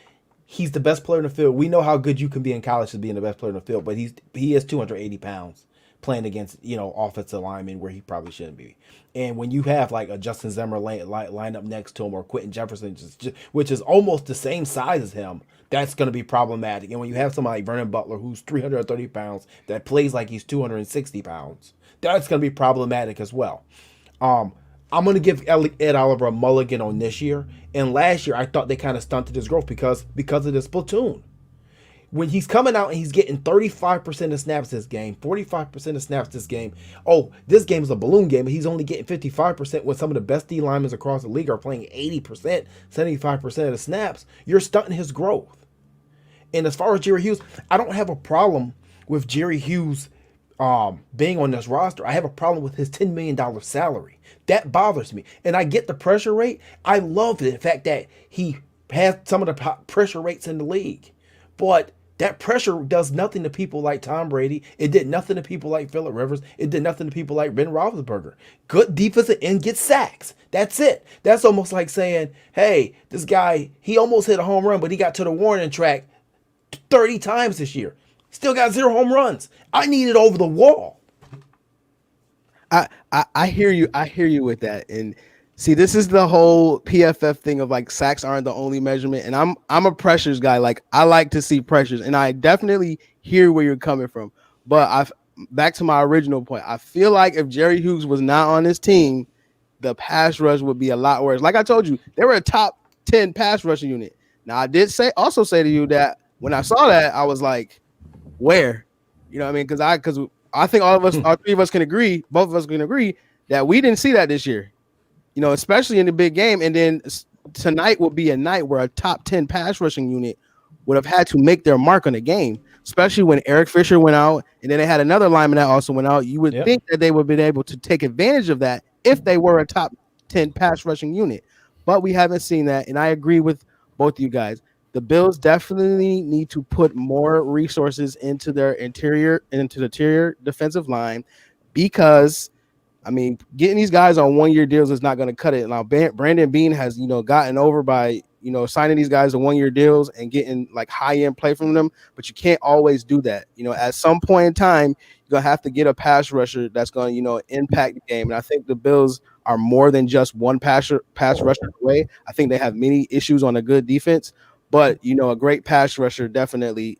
[SPEAKER 1] he's the best player in the field. We know how good you can be in college to being the best player in the field, but he is 280 pounds. Playing against offensive linemen where he probably shouldn't be, and when you have like a Justin Zimmer line up next to him or Quentin Jefferson, which is almost the same size as him, that's going to be problematic. And when you have somebody like Vernon Butler who's 330 pounds that plays like he's 260 pounds, that's going to be problematic as well. I'm going to give Ed Oliver a mulligan on this year, and last year I thought they kind of stunted his growth because of this platoon. When he's coming out and he's getting 35% of snaps this game, 45% of snaps this game. Oh, this game is a balloon game, but he's only getting 55% when some of the best D linemen across the league are playing 80%, 75% of the snaps. You're stunting his growth. And as far as Jerry Hughes, I don't have a problem with Jerry Hughes being on this roster. I have a problem with his $10 million salary. That bothers me. And I get the pressure rate. I love the fact that he has some of the pressure rates in the league. But that pressure does nothing to people like Tom Brady. It did nothing to people like Phillip Rivers. It did nothing to people like Ben Roethlisberger. Good defensive end gets sacks. That's it. That's almost like saying, hey, this guy, he almost hit a home run, but he got to the warning track 30 times this year. Still got 0 home runs. I need it over the wall.
[SPEAKER 3] I hear you. I hear you with that. And see, this is the whole PFF thing of like sacks aren't the only measurement. And I'm a pressures guy. Like I like to see pressures, and I definitely hear where you're coming from. But back to my original point. I feel like if Jerry Hughes was not on this team, the pass rush would be a lot worse. Like I told you, they were a top 10 pass rushing unit. Now I did also say to you that when I saw that, I was like, where? You know what I mean? Because I think all three of us can agree, both of us can agree that we didn't see that this year. You know, especially in the big game. And then tonight will be a night where a top 10 pass rushing unit would have had to make their mark on the game, especially when Eric Fisher went out, and then they had another lineman that also went out. You would think that they would have been able to take advantage of that if they were a top 10 pass rushing unit. But we haven't seen that, and I agree with both of you guys. The Bills definitely need to put more resources into the interior defensive line, because I mean, getting these guys on 1-year deals is not going to cut it. Now, Brandon Beane has, gotten over by, signing these guys to 1-year deals and getting like high-end play from them, but you can't always do that. At some point in time, you're going to have to get a pass rusher that's going to, impact the game. And I think the Bills are more than just one pass rusher away. I think they have many issues on a good defense, but, a great pass rusher definitely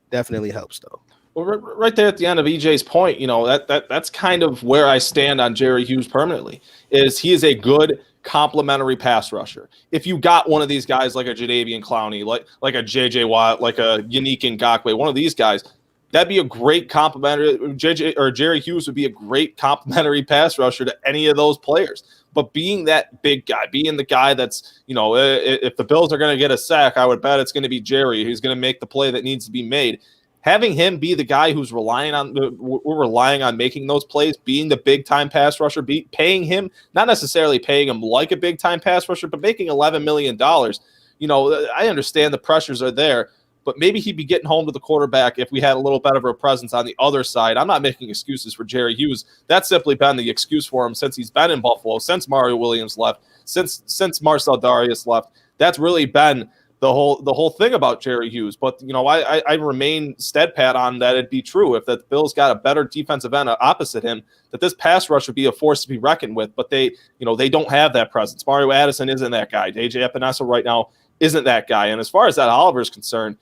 [SPEAKER 3] helps, though.
[SPEAKER 2] Well, right there at the end of EJ's point, that's kind of where I stand on Jerry Hughes permanently. Is he is a good complementary pass rusher. If you got one of these guys like a Jadeveon Clowney, like a JJ Watt, like a Yannick Ngakoue, one of these guys, that'd be a great complementary. Jerry Hughes would be a great complementary pass rusher to any of those players. But being that big guy, being the guy that's, if the Bills are going to get a sack, I would bet it's going to be Jerry who's going to make the play that needs to be made. Having him be the guy who's relying on making those plays, being the big time pass rusher, paying him, not necessarily paying him like a big time pass rusher, but making $11 million. I understand the pressures are there, but maybe he'd be getting home to the quarterback if we had a little better of a presence on the other side. I'm not making excuses for Jerry Hughes. That's simply been the excuse for him since he's been in Buffalo, since Mario Williams left, since Marcel Darius left. That's really been the whole thing about Jerry Hughes. But, I remain steadfast on that it'd be true if the Bills got a better defensive end opposite him, that this pass rush would be a force to be reckoned with. But they don't have that presence. Mario Addison isn't that guy. AJ Epinesa right now isn't that guy. And as far as that Oliver is concerned,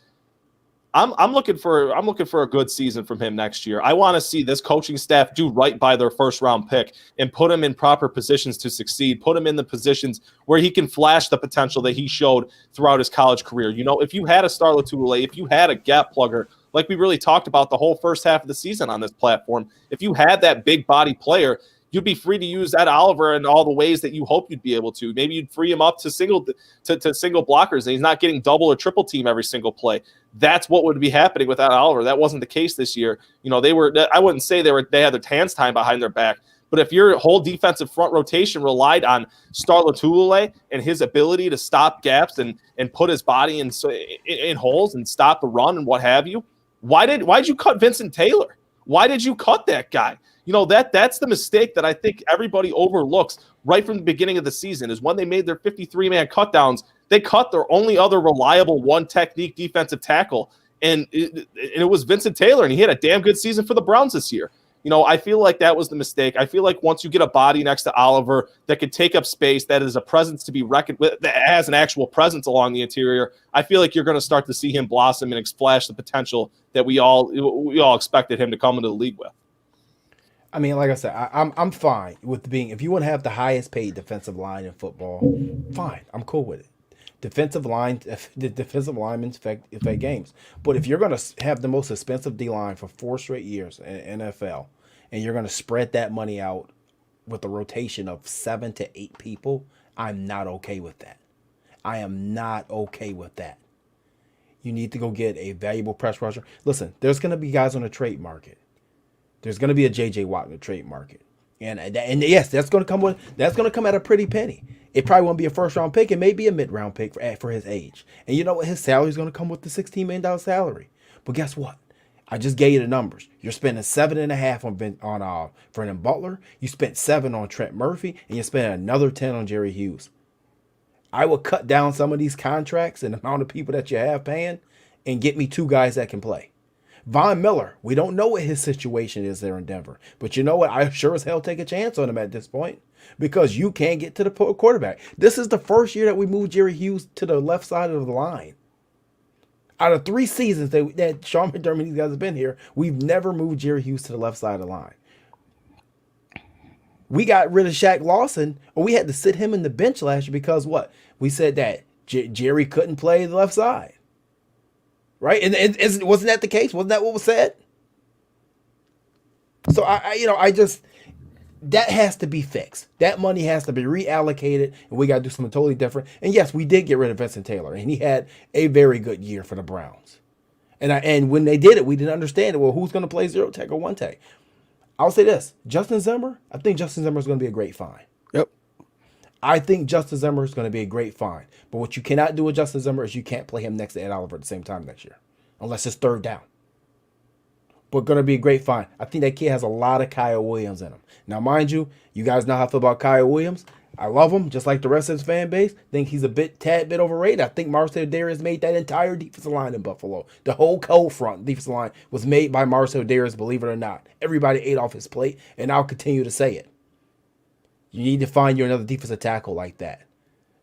[SPEAKER 2] I'm looking for a good season from him next year. I want to see this coaching staff do right by their first round pick and put him in proper positions to succeed, put him in the positions where he can flash the potential that he showed throughout his college career. If you had a Star Lotulelei, if you had a gap plugger, like we really talked about the whole first half of the season on this platform, if you had that big body player, you'd be free to use that Oliver in all the ways that you hope you'd be able to. Maybe you'd free him up to single blockers, and he's not getting double or triple team every single play. That's what would be happening without Oliver. That wasn't the case this year. I wouldn't say they had their hands tied behind their back, but if your whole defensive front rotation relied on Star Lotulelei and his ability to stop gaps and put his body in holes and stop the run and what have you, why did you cut Vincent Taylor? Why did you cut that guy? That's the mistake that I think everybody overlooks right from the beginning of the season, is when they made their 53-man cutdowns, they cut their only other reliable one-technique defensive tackle, and it was Vincent Taylor, and he had a damn good season for the Browns this year. I feel like that was the mistake. I feel like once you get a body next to Oliver that can take up space, that is a presence to be reckoned with, that has an actual presence along the interior, I feel like you're going to start to see him blossom and splash the potential that we all expected him to come into the league with.
[SPEAKER 1] I mean, like I said, I'm fine with being, if you want to have the highest paid defensive line in football, fine, I'm cool with it. The defensive linemen affect games. But if you're going to have the most expensive D-line for 4 straight years in NFL, and you're going to spread that money out with a rotation of 7 to 8 people, I'm not okay with that. I am not okay with that. You need to go get a valuable press rusher. Listen, there's going to be guys on the trade market. There's going to be a JJ Watt in the trade market. And yes, that's going to come at a pretty penny. It probably won't be a first round pick. It may be a mid round pick for his age. And you know what? His salary is going to come with the $16 million salary. But guess what? I just gave you the numbers. You're spending 7.5 on Vernon Butler. You spent 7 on Trent Murphy, and you're spending another 10 on Jerry Hughes. I will cut down some of these contracts and the amount of people that you have paying, and get me 2 guys that can play. Von Miller, we don't know what his situation is there in Denver. But you know what? I sure as hell take a chance on him at this point, because you can't get to the quarterback. This is the first year that we moved Jerry Hughes to the left side of the line. Out of 3 seasons that Sean McDermott and these guys have been here, we've never moved Jerry Hughes to the left side of the line. We got rid of Shaq Lawson, or we had to sit him in the bench last year because what? We said that Jerry couldn't play the left side. Right? And wasn't that the case? Wasn't that what was said? So I just that has to be fixed. That money has to be reallocated, and we got to do something totally different. And yes, we did get rid of Vincent Taylor, and he had a very good year for the Browns. And when they did it, we didn't understand it. Well, who's going to play zero tech or one tech? I'll say this: Justin Zimmer. I think Justin Zimmer is going to be a great find.
[SPEAKER 3] Yep.
[SPEAKER 1] I think Justin Zimmer is going to be a great find. But what you cannot do with Justin Zimmer is you can't play him next to Ed Oliver at the same time next year, unless it's third down. But going to be a great find. I think that kid has a lot of Kyle Williams in him. Now, mind you, you guys know how I feel about Kyle Williams. I love him, just like the rest of his fan base. Think he's tad bit overrated. I think Marcel Darius made that entire defensive line in Buffalo. The whole cold front defensive line was made by Marcel Darius, believe it or not. Everybody ate off his plate, and I'll continue to say it. You need to find you another defensive tackle like that.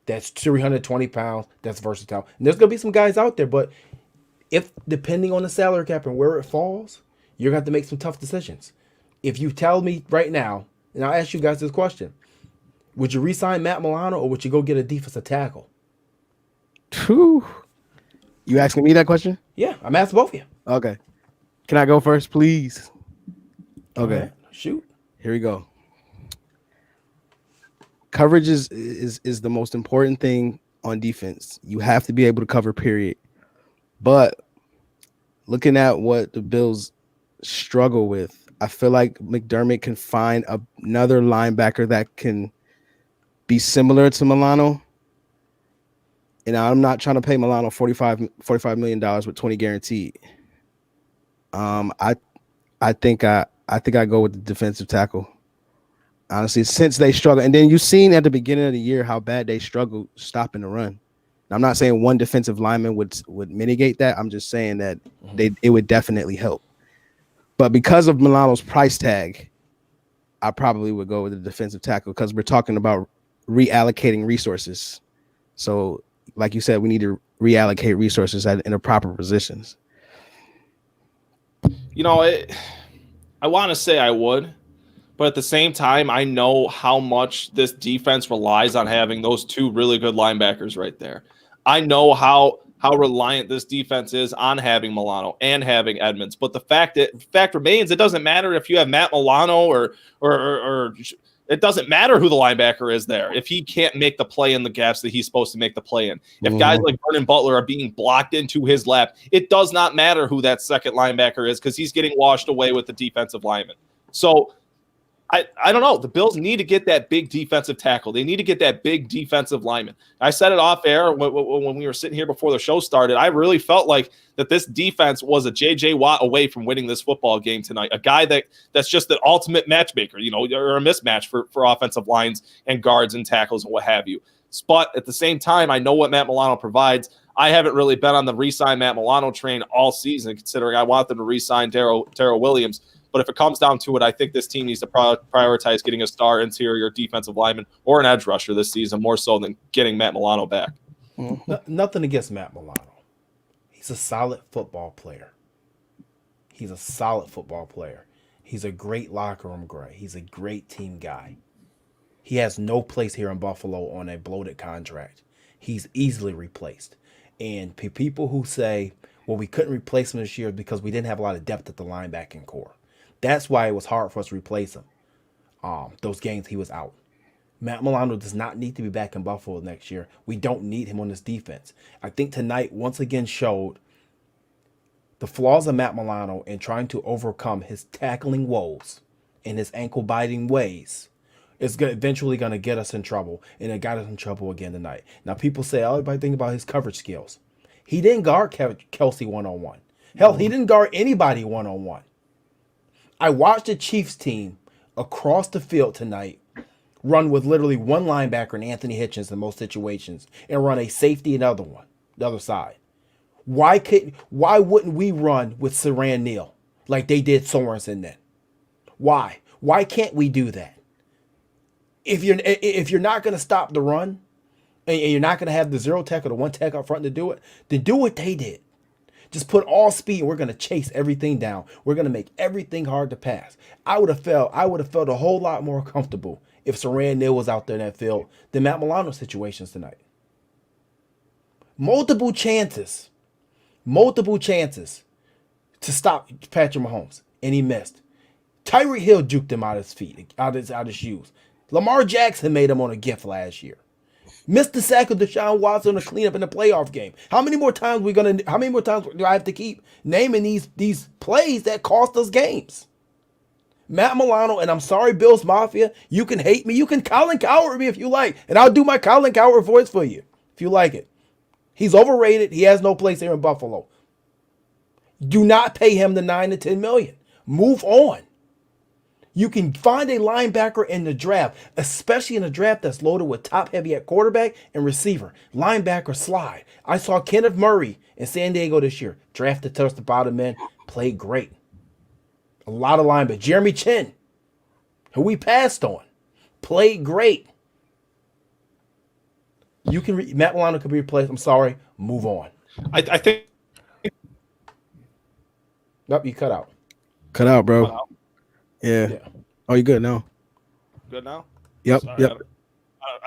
[SPEAKER 1] That's 320 pounds. That's versatile. And there's going to be some guys out there, but if depending on the salary cap and where it falls, you're going to have to make some tough decisions. If you tell me right now, and I'll ask you guys this question, would you re-sign Matt Milano or would you go get a defensive tackle?
[SPEAKER 3] Whew. You asking me that question?
[SPEAKER 1] Yeah, I'm asking both of you.
[SPEAKER 3] Okay. Can I go first, please? Okay.
[SPEAKER 1] Right, shoot.
[SPEAKER 3] Here we go. Coverage is the most important thing on defense. You have to be able to cover, period. But looking at what the Bills struggle with, I feel like McDermott can find another linebacker that can be similar to Milano. And I'm not trying to pay Milano $45 million with 20 guaranteed. I think I go with the defensive tackle. Honestly, since they struggle, and then you've seen at the beginning of the year how bad they struggled stopping the run. I'm not saying one defensive lineman would mitigate that. I'm just saying that it would definitely help. But because of Milano's price tag, I probably would go with the defensive tackle because we're talking about reallocating resources. So, like you said, we need to reallocate resources in the proper positions.
[SPEAKER 2] You know, I want to say I would, but at the same time, I know how much this defense relies on having those two really good linebackers right there. I know how reliant this defense is on having Milano and having Edmonds. But the fact remains, it doesn't matter if you have Matt Milano or it doesn't matter who the linebacker is there if he can't make the play in the gaps that he's supposed to make the play in. If guys like Vernon Butler are being blocked into his lap, it does not matter who that second linebacker is because he's getting washed away with the defensive lineman. So I don't know. The Bills need to get that big defensive tackle. They need to get that big defensive lineman. I said it off air when we were sitting here before the show started. I really felt like that this defense was a J.J. Watt away from winning this football game tonight. A guy that's just an ultimate matchmaker, or a mismatch for offensive lines and guards and tackles and what have you. But at the same time, I know what Matt Milano provides. I haven't really been on the re-sign Matt Milano train all season, considering I want them to re-sign Darrell Williams. But if it comes down to it, I think this team needs to prioritize getting a star interior defensive lineman or an edge rusher this season, more so than getting Matt Milano back.
[SPEAKER 1] Nothing against Matt Milano. He's a solid football player. He's a great locker room guy. He's a great team guy. He has no place here in Buffalo on a bloated contract. He's easily replaced. And people who say, well, we couldn't replace him this year because we didn't have a lot of depth at the linebacking core. That's why it was hard for us to replace him. Those games he was out. Matt Milano does not need to be back in Buffalo next year. We don't need him on this defense. I think tonight once again showed the flaws of Matt Milano in trying to overcome his tackling woes and his ankle-biting ways. It's eventually going to get us in trouble, and it got us in trouble again tonight. Now, people say, oh, everybody think about his coverage skills. He didn't guard Kelsey one-on-one. Hell, he didn't guard anybody one-on-one. I watched the Chiefs team across the field tonight run with literally one linebacker and Anthony Hitchens in most situations and run a safety another one, the other side. Why wouldn't we run with Siran Neal like they did Sorensen then? Why? Why can't we do that? If you're not going to stop the run and you're not going to have the zero tech or the one tech up front to do it, then do what they did. Just put all speed. We're going to chase everything down. We're going to make everything hard to pass. I would have felt a whole lot more comfortable if Siran Neal was out there in that field than Matt Milano situations tonight. Multiple chances to stop Patrick Mahomes, and he missed. Tyreek Hill juked him out his feet, out his shoes. Lamar Jackson made him on a gift last year. Missed the sack of Deshaun Watson to clean up in the playoff game. How many more times do I have to keep naming these plays that cost us games? Matt Milano, and I'm sorry, Bills Mafia, you can hate me. You can Colin Cowherd me if you like, and I'll do my Colin Cowherd voice for you if you like it. He's overrated. He has no place here in Buffalo. Do not pay him the $9 to $10 million. Move on. You can find a linebacker in the draft, especially in a draft that's loaded with top heavy at quarterback and receiver. Linebacker slide. I saw Kenneth Murray in San Diego this year. Drafted touch the bottom end. Played great. A lot of linebackers. Jeremy Chin, who we passed on, played great. You can Matt Milano could be replaced. I'm sorry. Move on.
[SPEAKER 2] I think.
[SPEAKER 1] Nope, you cut out.
[SPEAKER 3] Cut out, bro.
[SPEAKER 2] Cut out.
[SPEAKER 3] Yeah. Oh, you good now?
[SPEAKER 2] Good now?
[SPEAKER 3] Yep.
[SPEAKER 2] Sorry,
[SPEAKER 3] Yep.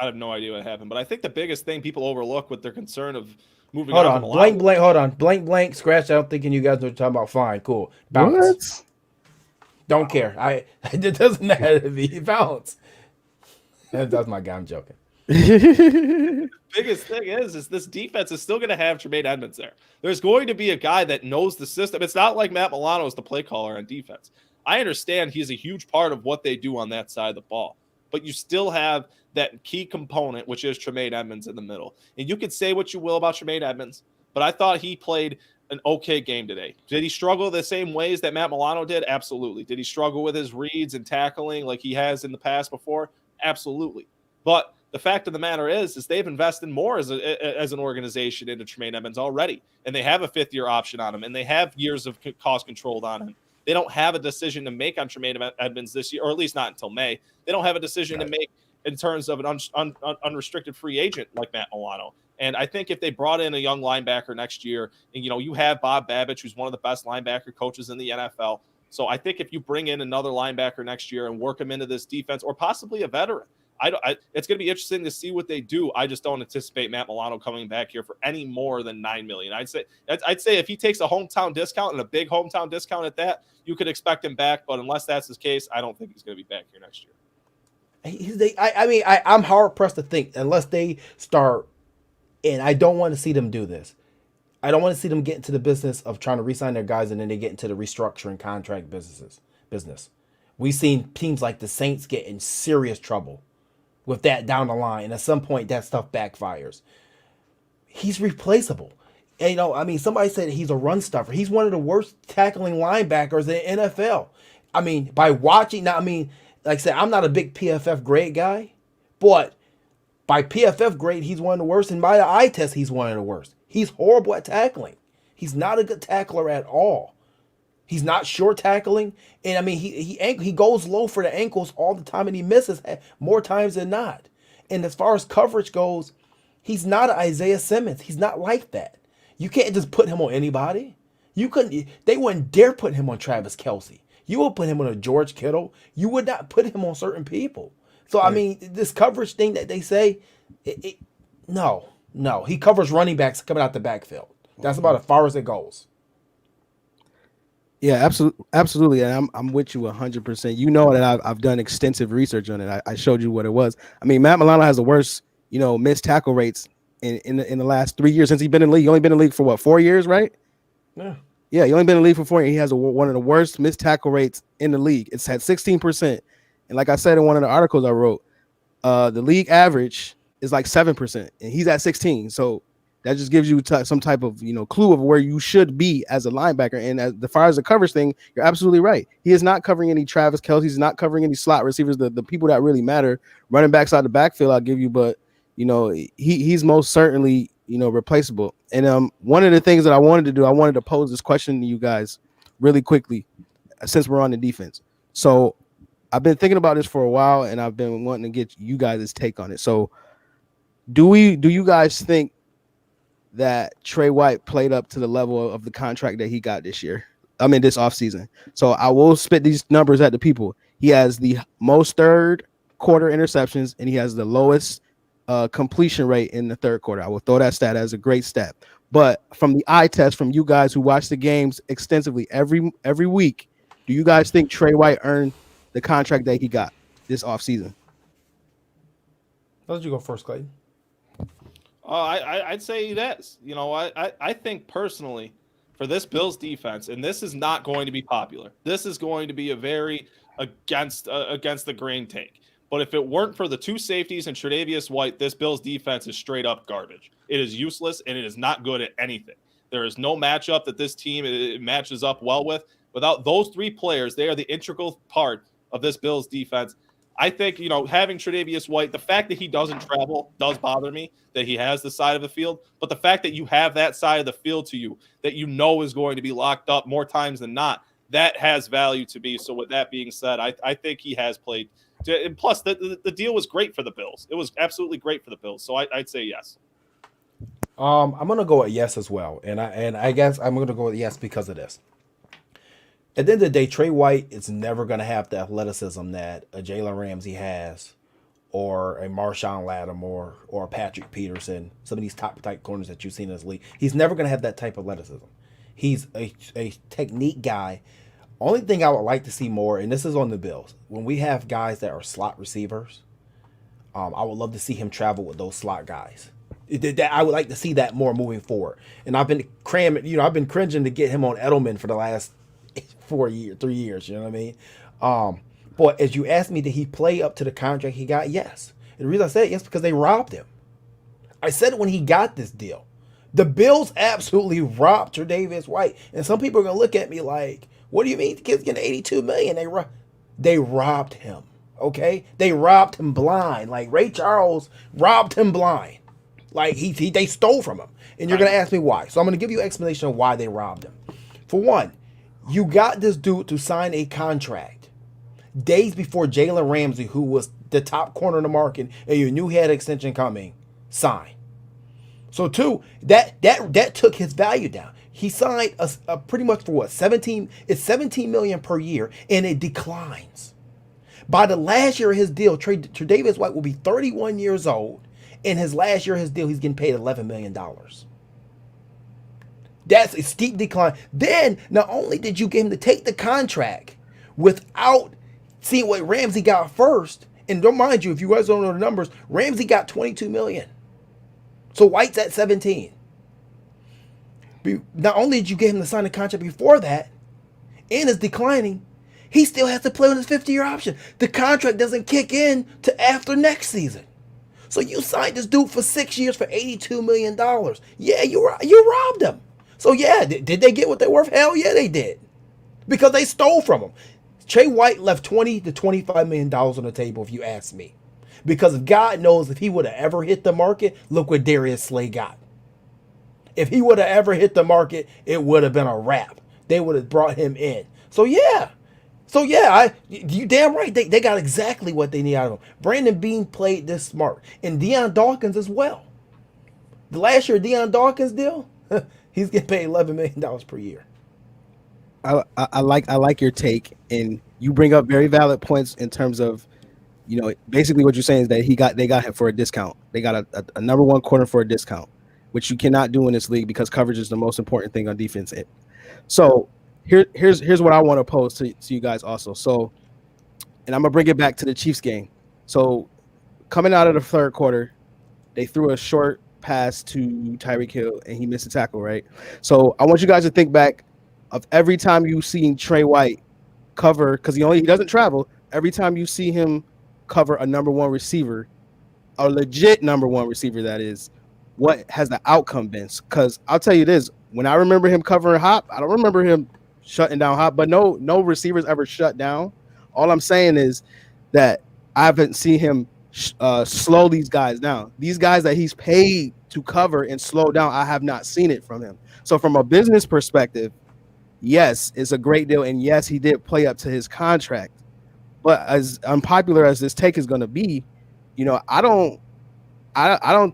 [SPEAKER 2] I have no idea what happened, but I think the biggest thing people overlook with their concern of moving
[SPEAKER 1] Hold
[SPEAKER 2] on
[SPEAKER 1] on.
[SPEAKER 2] from
[SPEAKER 1] Blank, blank. Hold on. Blank, blank. Scratch out thinking you guys know what you're talking about. Fine. Cool. Bounce.
[SPEAKER 3] What?
[SPEAKER 1] Don't care. It doesn't matter to me. Bounce. That's my guy. I'm joking.
[SPEAKER 2] biggest thing is this defense is still going to have Tremaine Edmonds there. There's going to be a guy that knows the system. It's not like Matt Milano is the play caller on defense. I understand he's a huge part of what they do on that side of the ball, but you still have that key component, which is Tremaine Edmonds in the middle. And you can say what you will about Tremaine Edmonds, but I thought he played an okay game today. Did he struggle the same ways that Matt Milano did? Absolutely. Did he struggle with his reads and tackling like he has in the past before? Absolutely. But the fact of the matter is they've invested more as an organization into Tremaine Edmonds already, and they have a fifth-year option on him, and they have years of cost controlled on him. They don't have a decision to make on Tremaine Edmonds this year, or at least not until May. They don't have a decision to make in terms of an unrestricted free agent like Matt Milano. And I think if they brought in a young linebacker next year, and you have Bob Babich, who's one of the best linebacker coaches in the NFL. So I think if you bring in another linebacker next year and work him into this defense, or possibly a veteran, it's going to be interesting to see what they do. I just don't anticipate Matt Milano coming back here for any more than $9 million. I'd say if he takes a hometown discount and a big hometown discount at that, you could expect him back. But unless that's his case, I don't think he's going to be back here next year.
[SPEAKER 1] I'm hard pressed to think unless they start, and I don't want to see them do this. I don't want to see them get into the business of trying to re-sign their guys and then they get into the restructuring contract business. We've seen teams like the Saints get in serious trouble with that down the line, and at some point that stuff backfires. He's replaceable. And, somebody said he's a run stuffer. He's one of the worst tackling linebackers in the NFL. By watching, now, like I said, I'm not a big PFF grade guy, but by PFF grade, he's one of the worst, and by the eye test, he's one of the worst. He's horrible at tackling. He's not a good tackler at all. He's not short tackling, and he goes low for the ankles all the time, and he misses more times than not. And as far as coverage goes, he's not an Isaiah Simmons. He's not like that. You can't just put him on anybody. They wouldn't dare put him on Travis Kelce. You would put him on a George Kittle. You would not put him on certain people. So this coverage thing that they say, no, he covers running backs coming out the backfield. That's about as far as it goes.
[SPEAKER 3] Yeah, absolutely, and I'm with you 100%. You know that I've done extensive research on it. I showed you what it was. Matt Milano has the worst, missed tackle rates in the last 3 years since he's been in the league. He only been in the league for 4 years, right?
[SPEAKER 1] Yeah.
[SPEAKER 3] Yeah, he only been in the league for 4 years. He has one of the worst missed tackle rates in the league. It's at 16%, and like I said in one of the articles I wrote, the league average is like 7%, and he's at 16%. So that just gives you some type of clue of where you should be as a linebacker. And as far as the coverage thing, you're absolutely right. He is not covering any Travis Kelce. He's not covering any slot receivers, the people that really matter. Running backs out the backfield, I'll give you, but he's most certainly replaceable. And one of the things that I wanted to pose this question to you guys really quickly, since we're on the defense. So I've been thinking about this for a while, and I've been wanting to get you guys' take on it. So do you guys think that Trey White played up to the level of the contract that he got this offseason? So I will spit these numbers at the people. He has the most third quarter interceptions, and he has the lowest completion rate in the third quarter. I will throw that stat as a great stat. But from the eye test, from you guys who watch the games extensively every week, Do you guys think Trey White earned the contract that he got this offseason?
[SPEAKER 1] I'll let you go first, Clayton.
[SPEAKER 2] I'd say yes. You know, I think personally for this Bills defense, and this is not going to be popular. This is going to be a very against the grain take. But if it weren't for the two safeties and Tre'Davious White, this Bills defense is straight up garbage. It is useless and it is not good at anything. There is no matchup that this team it matches up well with. Without those three players, they are the integral part of this Bills defense. I think, you know, having Tre'Davious White, the fact that he doesn't travel does bother me, that he has the side of the field. But the fact that you have that side of the field to you that you know is going to be locked up more times than not, that has value to me. So with that being said, I think he has played. And plus, the deal was great for the Bills. It was absolutely great for the Bills. So I'd say yes.
[SPEAKER 1] I'm gonna go with yes as well, and I guess I'm gonna go with yes because of this. At the end of the day, Trey White is never gonna have the athleticism that a Jalen Ramsey has, or a Marshawn Lattimore, or a Patrick Peterson. Some of these top type corners that you've seen in this league, he's never gonna have that type of athleticism. He's a technique guy. Only thing I would like to see more, and this is on the Bills, when we have guys that are slot receivers, I would love to see him travel with those slot guys. I would like to see that more moving forward. And I've been I've been cringing to get him on Edelman for the last 3 years. You know what I mean? But as you asked me, did he play up to the contract he got? Yes. And the reason I said yes because they robbed him. I said it when he got this deal. The Bills absolutely robbed Tre'Davious White, and some people are gonna look at me like, "What do you mean the kid's getting $82 million?" They robbed him. Okay, they robbed him blind. Like Ray Charles robbed him blind. Like they stole from him, and you're gonna ask me why. So I'm gonna give you an explanation of why they robbed him. For one, you got this dude to sign a contract days before Jalen Ramsey, who was the top corner in the market, and you knew he had an extension coming, signed. So two, that took his value down. He signed a pretty much for what, 17? It's 17 million per year, and it declines. By the last year of his deal, Tre'Davious White will be 31 years old. In his last year of his deal, he's getting paid $11 million. That's a steep decline. Then, not only did you get him to take the contract without seeing what Ramsey got first, and don't mind you, if you guys don't know the numbers, Ramsey got 22 million. So White's at 17. Not only did you get him to sign a contract before that, and it's declining, he still has to play on his 50-year option. The contract doesn't kick in to after next season. So you signed this dude for 6 years for $82 million. Yeah, you robbed him. So yeah, did they get what they're worth? Hell yeah, they did. Because they stole from him. Trey White left $20 to $25 million on the table, if you ask me. Because God knows if he would have ever hit the market, look what Darius Slay got. If he would have ever hit the market, it would have been a wrap. They would have brought him in. So yeah, you damn right. They got exactly what they need out of him. Brandon Beane played this smart, and Deion Dawkins as well. The last year Deion Dawkins deal, he's getting paid $11 million per year.
[SPEAKER 3] I like your take, and you bring up very valid points in terms of, you know, basically what you're saying is that they got him for a discount. They got a number one corner for a discount, which you cannot do in this league because coverage is the most important thing on defense. So here's what I want to pose to you guys also. So, and I'm gonna bring it back to the Chiefs game. So coming out of the third quarter, they threw a short pass to Tyreek Hill and he missed a tackle, right? So I want you guys to think back of every time you've seen Trey White cover, because he doesn't travel. Every time you see him cover a number one receiver, a legit number one receiver, that is, what has the outcome been? Because I'll tell you this, when I remember him covering Hop, I don't remember him shutting down Hop, but no receivers ever shut down. All I'm saying is that I haven't seen him slow these guys down. These guys that he's paid to cover and slow down, I have not seen it from him. So from a business perspective, yes, it's a great deal, and yes, he did play up to his contract. But as unpopular as this take is going to be, you know, I don't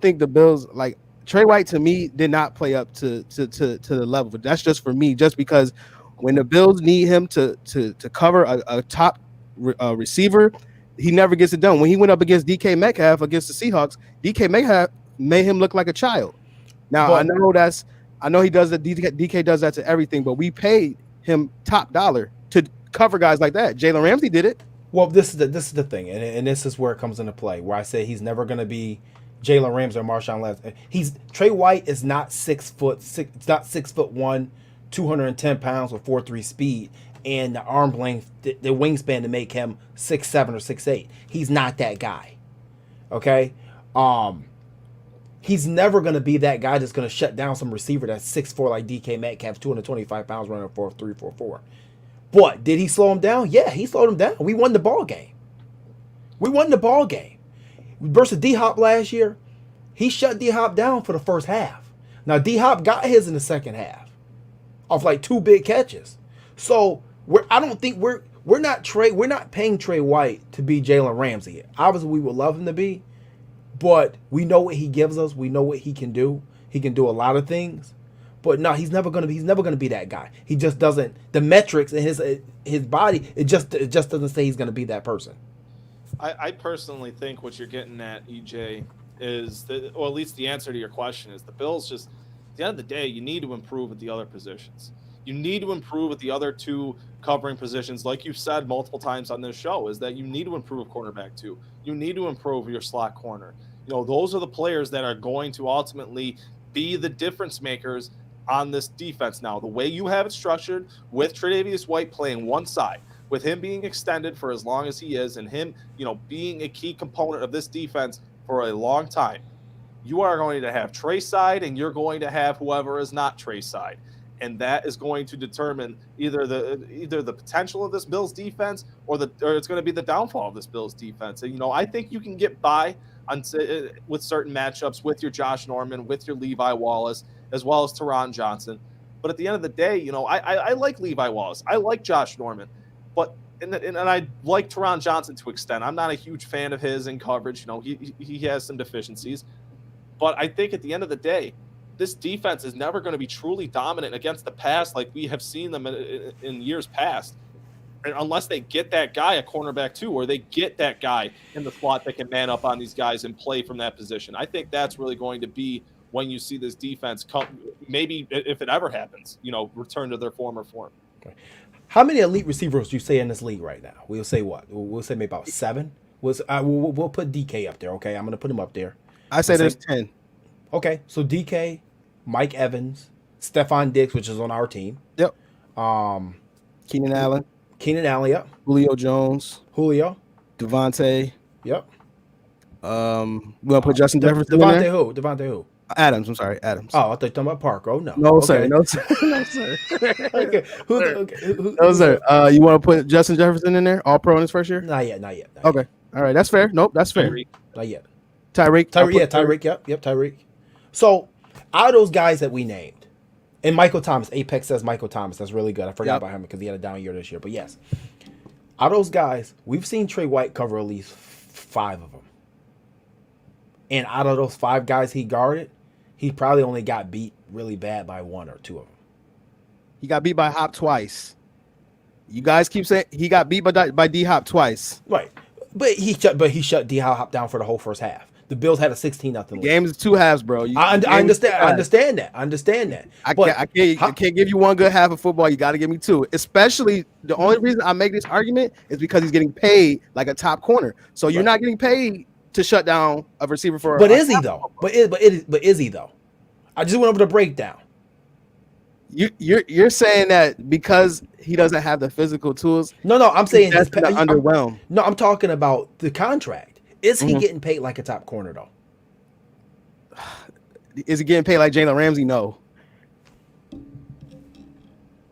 [SPEAKER 3] think the Bills, like, Trey White to me did not play up to the level. But that's just for me, just because when the Bills need him to cover a top receiver, he never gets it done. When he went up against DK Metcalf against the Seahawks, DK Metcalf made him look like a child. Now, I know he does that. DK does that to everything, but we paid him top dollar to cover guys like that. Jalen Ramsey did it.
[SPEAKER 1] Well, this is the thing, and this is where it comes into play. Where I say he's never going to be Jalen Ramsey or Marshawn Lynch. Trey White is not 6 foot six. It's not 6'1", 210 pounds with 4.3 speed, and the arm length, the wingspan to make him 6'7" or 6'8". He's not that guy. Okay, he's never going to be that guy that's going to shut down some receiver that's 6'4" like DK Metcalf, 225 pounds, running a 4.3, 4.4. But did he slow him down? Yeah, he slowed him down. We won the ball game. Versus D-Hop last year, he shut D-Hop down for the first half. Now, D-Hop got his in the second half off like 2 big catches. So I don't think we're not paying Trey White to be Jalen Ramsey. Obviously, we would love him to be, but we know what he gives us. We know what he can do. He can do a lot of things. But no, he's never gonna be that guy. He just doesn't. The metrics in his body, it just doesn't say he's gonna be that person.
[SPEAKER 2] I personally think what you're getting at, EJ, is that, or at least the answer to your question is the Bills just, at the end of the day, you need to improve at the other positions. You need to improve at the other 2 covering positions, like you've said multiple times on this show, is that you need to improve cornerback 2. You need to improve your slot corner. Those are the players that are going to ultimately be the difference makers on this defense now. The way you have it structured, with Tre'Davious White playing one side, with him being extended for as long as he is, and him, being a key component of this defense for a long time, you are going to have Trey side, and you're going to have whoever is not Trey side. And that is going to determine either the potential of this Bills defense or it's going to be the downfall of this Bills defense. And I think you can get by with certain matchups with your Josh Norman, with your Levi Wallace, as well as Teron Johnson. But at the end of the day, I like Levi Wallace. I like Josh Norman. But and I like Teron Johnson to extent. I'm not a huge fan of his in coverage. He has some deficiencies. But I think at the end of the day, this defense is never going to be truly dominant against the pass like we have seen them in years past, unless they get that guy a cornerback 2, or they get that guy in the slot that can man up on these guys and play from that position. I think that's really going to be when you see this defense come, maybe if it ever happens, return to their former form.
[SPEAKER 1] Okay. How many elite receivers do you say in this league right now? We'll say what? We'll say maybe about 7. We'll put DK up there, okay? I'm going to put him up there.
[SPEAKER 3] I say there's 10.
[SPEAKER 1] Okay, so DK, Mike Evans, Stephon Diggs, which is on our team.
[SPEAKER 3] Yep.
[SPEAKER 1] Keenan Allen, yep.
[SPEAKER 3] Julio Jones.
[SPEAKER 1] Devontae. Yep.
[SPEAKER 3] We want to put Justin Jefferson in there?
[SPEAKER 1] Devontae who?
[SPEAKER 3] Adams. I'm sorry, Adams.
[SPEAKER 1] Oh, I thought you were talking about Parker. Oh, no.
[SPEAKER 3] No,
[SPEAKER 1] okay.
[SPEAKER 3] sir. No, sir. No, sir.
[SPEAKER 1] Okay.
[SPEAKER 3] No, sir. You want to put Justin Jefferson in there? All pro in his first year?
[SPEAKER 1] Not yet.
[SPEAKER 3] Okay. All right. That's fair. Nope. That's fair.
[SPEAKER 1] Not yet.
[SPEAKER 3] Tyreek.
[SPEAKER 1] Tyreek. Yep. Tyreek. So, out of those guys that we named, and Michael Thomas, Apex says Michael Thomas. That's really good. I forgot about him because he had a down year this year. But yes, out of those guys, we've seen Trey White cover at least 5 of them. And out of those 5 guys he guarded, he probably only got beat really bad by 1 or 2 of them.
[SPEAKER 3] He got beat by Hop twice. You guys keep saying he got beat by D Hop twice.
[SPEAKER 1] Right. But he shut D Hop down for the whole first half. The Bills had a 16-0 lead.
[SPEAKER 3] Game is 2 halves, bro.
[SPEAKER 1] I understand that.
[SPEAKER 3] I can't give you one good half of football. You got to give me 2. Especially the only reason I make this argument is because he's getting paid like a top corner. So you're not getting paid to shut down a receiver for.
[SPEAKER 1] But is he though? But is he though? I just went over the breakdown.
[SPEAKER 3] You're saying that because he doesn't have the physical tools.
[SPEAKER 1] No, I'm saying
[SPEAKER 3] that's underwhelmed.
[SPEAKER 1] No, I'm talking about the contract. Is he getting paid like a top corner though?
[SPEAKER 3] Is he getting paid like Jalen Ramsey? No.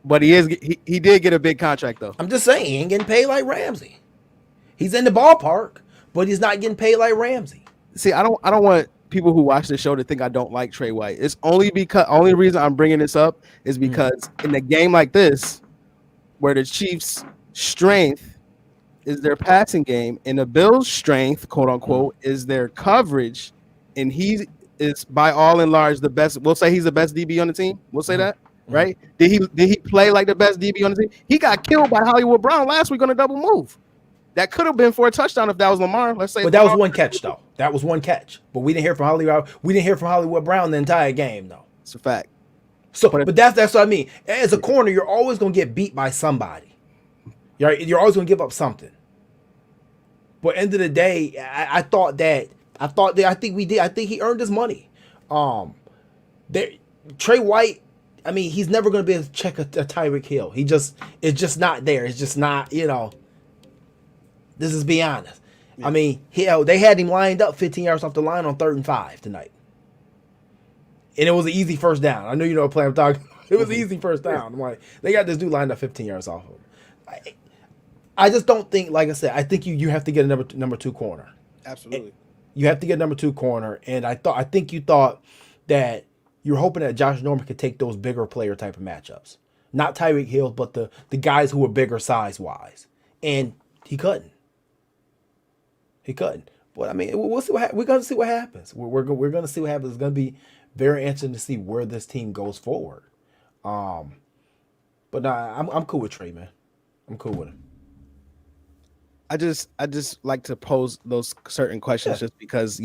[SPEAKER 3] But he did get a big contract though.
[SPEAKER 1] I'm just saying he ain't getting paid like Ramsey. He's in the ballpark, but he's not getting paid like Ramsey.
[SPEAKER 3] See, I don't want people who watch the show to think I don't like Trey White. It's only reason I'm bringing this up is because in a game like this, where the Chiefs' strength is their passing game, and the Bills' strength, quote unquote, is their coverage, and he is by all and large the best. We'll say he's the best DB on the team. We'll say that, right? Did he play like the best DB on the team? He got killed by Hollywood Brown last week on a double move. That could have been for a touchdown if that was Lamar. Let's say,
[SPEAKER 1] but that was one catch though. That was one catch. But we didn't hear from Hollywood. We didn't hear from Hollywood Brown the entire game though.
[SPEAKER 3] It's a fact.
[SPEAKER 1] So, but that's what I mean. As a corner, you're always gonna get beat by somebody. You're always going to give up something. But end of the day, I think he earned his money. There, Trey White. I mean, he's never going to be able to check a Tyreek Hill. It's just not there. It's just not. This is be honest. Yeah. I mean, they had him lined up 15 yards off the line on 3rd and 5 tonight, and it was an easy first down. I know you know what play I'm talking about. It was an easy first down. I'm like, they got this dude lined up 15 yards off of him. I just don't think, like I said, I think you have to get a number 2 corner.
[SPEAKER 3] Absolutely.
[SPEAKER 1] You have to get number 2 corner, and I think you thought that you were hoping that Josh Norman could take those bigger player type of matchups, not Tyreek Hill, but the guys who were bigger size wise, and he couldn't. But I mean, we'll see we're going to see what happens. We're going to see what happens. It's going to be very interesting to see where this team goes forward. But I'm cool with Trey, man. I'm cool with him.
[SPEAKER 3] I just like to pose those certain questions just because,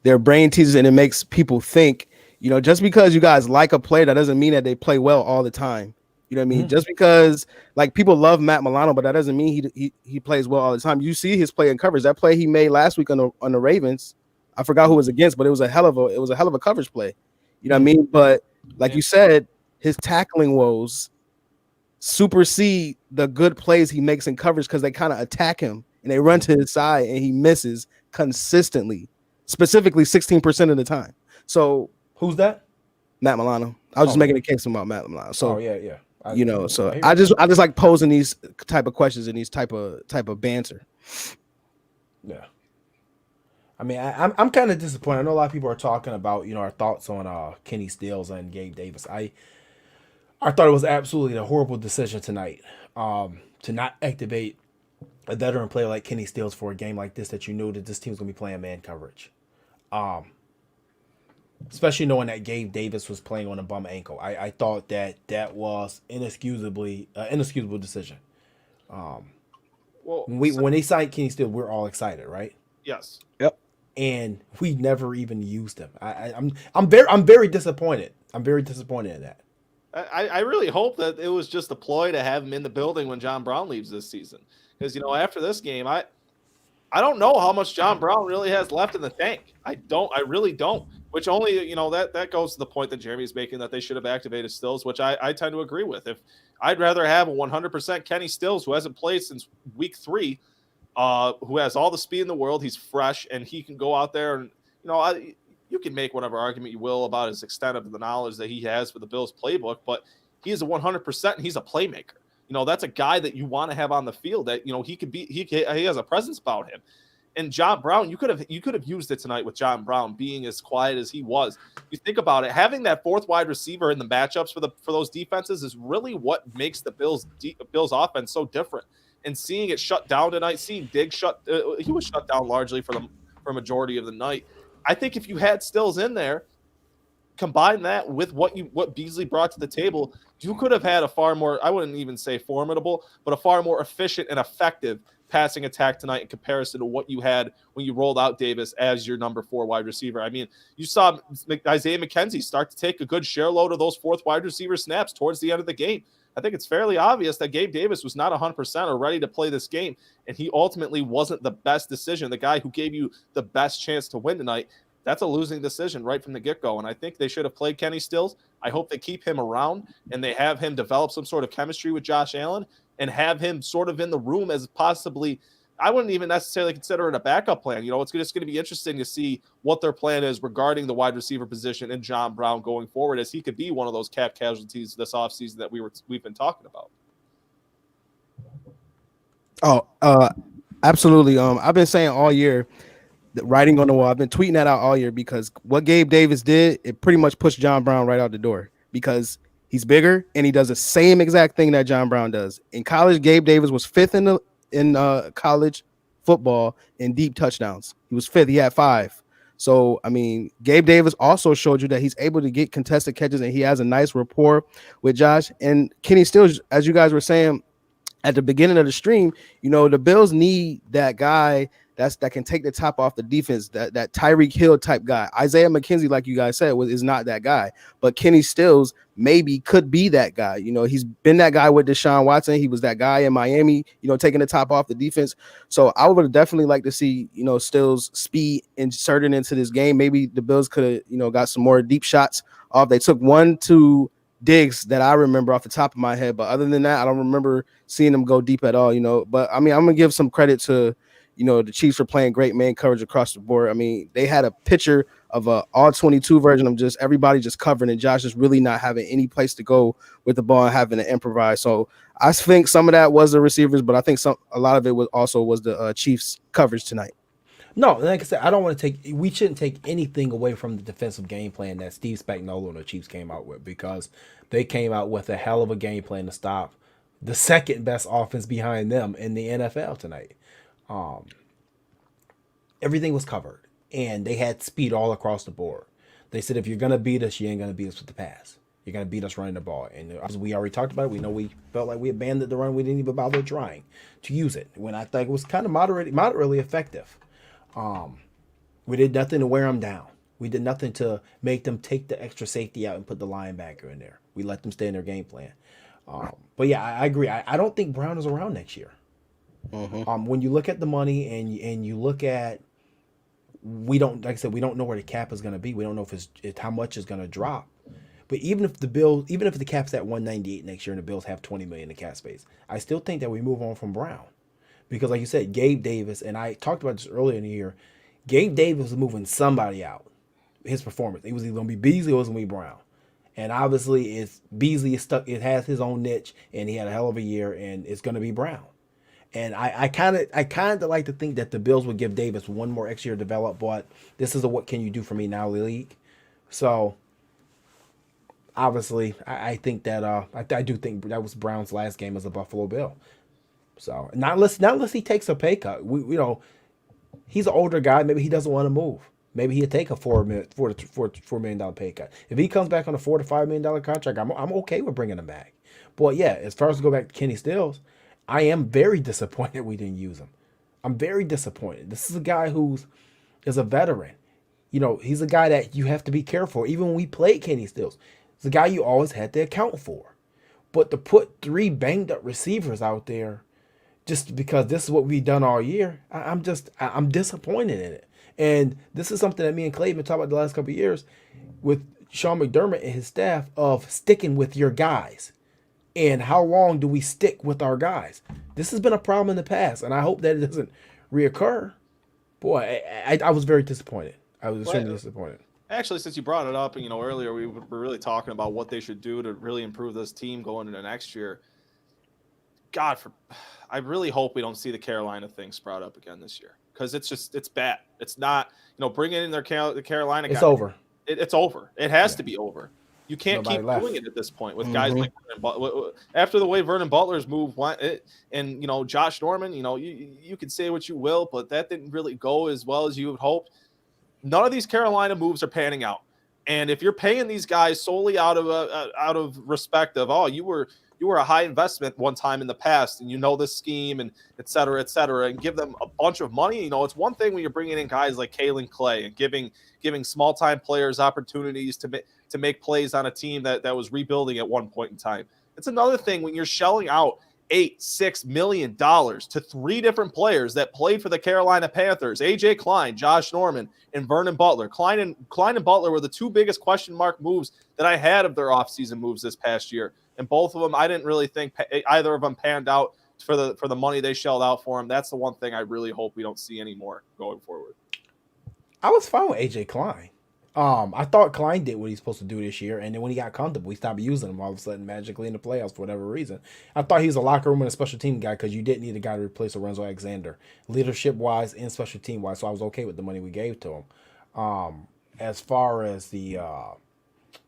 [SPEAKER 3] they're brain teasers and it makes people think, just because you guys like a player, that doesn't mean that they play well all the time. You know what I mean? Mm-hmm. Just because like people love Matt Milano, but that doesn't mean he plays well all the time. You see his play in coverage. That play he made last week on the Ravens, I forgot who it was against, but it was a hell of a coverage play. You know what I mean? But like you said, his tackling woes supersede the good plays he makes in coverage because they kind of attack him and they run to his side and he misses consistently, specifically 16% of the time. So
[SPEAKER 1] who's that?
[SPEAKER 3] Matt Milano. I was just making a case about Matt Milano. So
[SPEAKER 1] yeah.
[SPEAKER 3] I just like posing these type of questions and these type of banter.
[SPEAKER 1] Yeah. I mean, I'm kind of disappointed. I know a lot of people are talking about, our thoughts on Kenny Stills and Gabe Davis. I thought it was absolutely a horrible decision tonight to not activate a veteran player like Kenny Stills for a game like this that you knew that this team was going to be playing man coverage. Especially knowing that Gabe Davis was playing on a bum ankle. I thought that was inexcusable decision. When they signed Kenny Stills, we're all excited, right?
[SPEAKER 2] Yes.
[SPEAKER 3] Yep.
[SPEAKER 1] And we never even used him. I'm very disappointed. I'm very disappointed in that.
[SPEAKER 2] I really hope that it was just a ploy to have him in the building when John Brown leaves this season. Because, after this game, I don't know how much John Brown really has left in the tank. I really don't. Which only, that goes to the point that Jeremy's making that they should have activated Stills, which I tend to agree with. If I'd rather have a 100% Kenny Stills who hasn't played since week 3, who has all the speed in the world, he's fresh, and he can go out there and, you can make whatever argument you will about his extent of the knowledge that he has for the Bills playbook, but he is a 100% and he's a playmaker. That's a guy that you want to have on the field that, he could be, he has a presence about him. And John Brown, you could have used it tonight with John Brown being as quiet as he was. You think about it, having that 4th wide receiver in the matchups for those defenses is really what makes the Bills offense so different. And seeing it shut down tonight, seeing Diggs he was shut down largely for a majority of the night. I think if you had Stills in there, combine that with what Beasley brought to the table, you could have had a far more, I wouldn't even say formidable, but a far more efficient and effective passing attack tonight in comparison to what you had when you rolled out Davis as your number 4 wide receiver. I mean, you saw Isaiah McKenzie start to take a good share load of those 4th wide receiver snaps towards the end of the game. I think it's fairly obvious that Gabe Davis was not 100% or ready to play this game, and he ultimately wasn't the best decision. The guy who gave you the best chance to win tonight, that's a losing decision right from the get-go, and I think they should have played Kenny Stills. I hope they keep him around and they have him develop some sort of chemistry with Josh Allen and have him sort of in the room as possibly, I wouldn't even necessarily consider it a backup plan. It's just going to be interesting to see what their plan is regarding the wide receiver position and John Brown going forward, as he could be one of those cap casualties this offseason that we've been talking about.
[SPEAKER 3] Oh, absolutely. I've been saying all year, writing on the wall, I've been tweeting that out all year because what Gabe Davis did, it pretty much pushed John Brown right out the door because he's bigger and he does the same exact thing that John Brown does. In college, Gabe Davis was 5th in college football in deep touchdowns. He was 5th. He had 5. So, I mean, Gabe Davis also showed you that he's able to get contested catches and he has a nice rapport with Josh. And Kenny Stills, as you guys were saying at the beginning of the stream, the Bills need that guy that can take the top off the defense. That Tyreek Hill type guy. Isaiah McKenzie, like you guys said, is not that guy. But Kenny Stills maybe could be that guy. You know, he's been that guy with Deshaun Watson. He was that guy in Miami, you know, taking the top off the defense. So I would definitely like to see, you know, Stills' speed inserted into this game. Maybe the Bills could have, you know, got some more deep shots off. They took 1-2 digs that I remember off the top of my head. But other than that, I don't remember seeing them go deep at all, you know. But I mean, I'm going to give some credit to, you know, the Chiefs for playing great man coverage across the board. I mean, they had a picture of a all 22 version of just everybody just covering, and Josh just really not having any place to go with the ball and having to improvise. So I think some of that was the receivers, but I think a lot of it was the Chiefs coverage tonight.
[SPEAKER 1] No, like I said, I don't want to we shouldn't take anything away from the defensive game plan that Steve Spagnuolo and the Chiefs came out with, because they came out with a hell of a game plan to stop the second best offense behind them in the NFL tonight. Everything was covered, and they had speed all across the board. They said, if you're going to beat us, you ain't going to beat us with the pass. You're going to beat us running the ball. And as we already talked about it, we know we felt like we abandoned the run. We didn't even bother trying to use it, when I think it was kind of moderately effective. We did nothing to wear them down. We did nothing to make them take the extra safety out and put the linebacker in there. We let them stay in their game plan. But yeah, I agree. I don't think Brown is around next year. When you look at the money and you look at, we don't, like I said, we don't know where the cap is going to be. We don't know if it's how much is going to drop. But even if the cap's at 198 next year and the Bills have 20 million in cap space, I still think that we move on from Brown. Because like you said, Gabe Davis, and I talked about this earlier in the year, Gabe Davis was moving somebody out. His performance. It was either going to be Beasley or it was going to be Brown. And obviously Beasley is stuck. It has his own niche, and he had a hell of a year, and it's going to be Brown. And I kind of like to think that the Bills would give Davis one more extra year to develop, but this is a what can you do for me now league. So obviously I think that I do think that was Brown's last game as a Buffalo Bill. So not unless he takes a pay cut. We he's an older guy. Maybe he doesn't want to move. Maybe he'll take a $4 million pay cut. If he comes back on a $4 to $5 million contract, I'm okay with bringing him back. But yeah, as far as to go back to Kenny Stills, I am very disappointed we didn't use him. I'm very disappointed. This is a guy is a veteran. You know, he's a guy that you have to be careful. Even when we played Kenny Stills, it's a guy you always had to account for. But to put 3 banged up receivers out there, just because this is what we've done all year, I'm disappointed in it. And this is something that me and Clay have been talking about the last couple of years with Sean McDermott and his staff, of sticking with your guys. And how long do we stick with our guys? This has been a problem in the past, and I hope that it doesn't reoccur. Boy, I was very disappointed. I was extremely disappointed.
[SPEAKER 2] Actually, since you brought it up, and earlier we were really talking about what they should do to really improve this team going into next year. I really hope we don't see the Carolina thing sprout up again this year, because it's bad. It's not, bringing in the Carolina guy.
[SPEAKER 1] It's over.
[SPEAKER 2] It's over. It has to be over. You can't keep doing it at this point with guys like Vernon Butler. After the way Vernon Butler's move went, and Josh Norman, you can say what you will, but that didn't really go as well as you had hoped. None of these Carolina moves are panning out, and if you're paying these guys solely out of respect of, you were a high investment one time in the past, and this scheme, and et cetera, and give them a bunch of money. It's one thing when you're bringing in guys like Kalen Clay and giving small time players opportunities to make plays on a team that was rebuilding at one point in time. It's another thing when you're shelling out $8-6 million to 3 different players that played for the Carolina Panthers: AJ Klein, Josh Norman, and Vernon Butler. Klein and Butler were the 2 biggest question mark moves that I had of their offseason moves this past year. And both of them, I didn't really think either of them panned out for the money they shelled out for them. That's the one thing I really hope we don't see anymore going forward.
[SPEAKER 1] I was fine with AJ Klein. I thought Klein did what he's supposed to do this year, and then when he got comfortable, we stopped using him all of a sudden magically in the playoffs for whatever reason. I thought he was a locker room and a special team guy, because you didn't need a guy to replace Lorenzo Alexander, leadership-wise and special team-wise, so I was okay with the money we gave to him. As far as the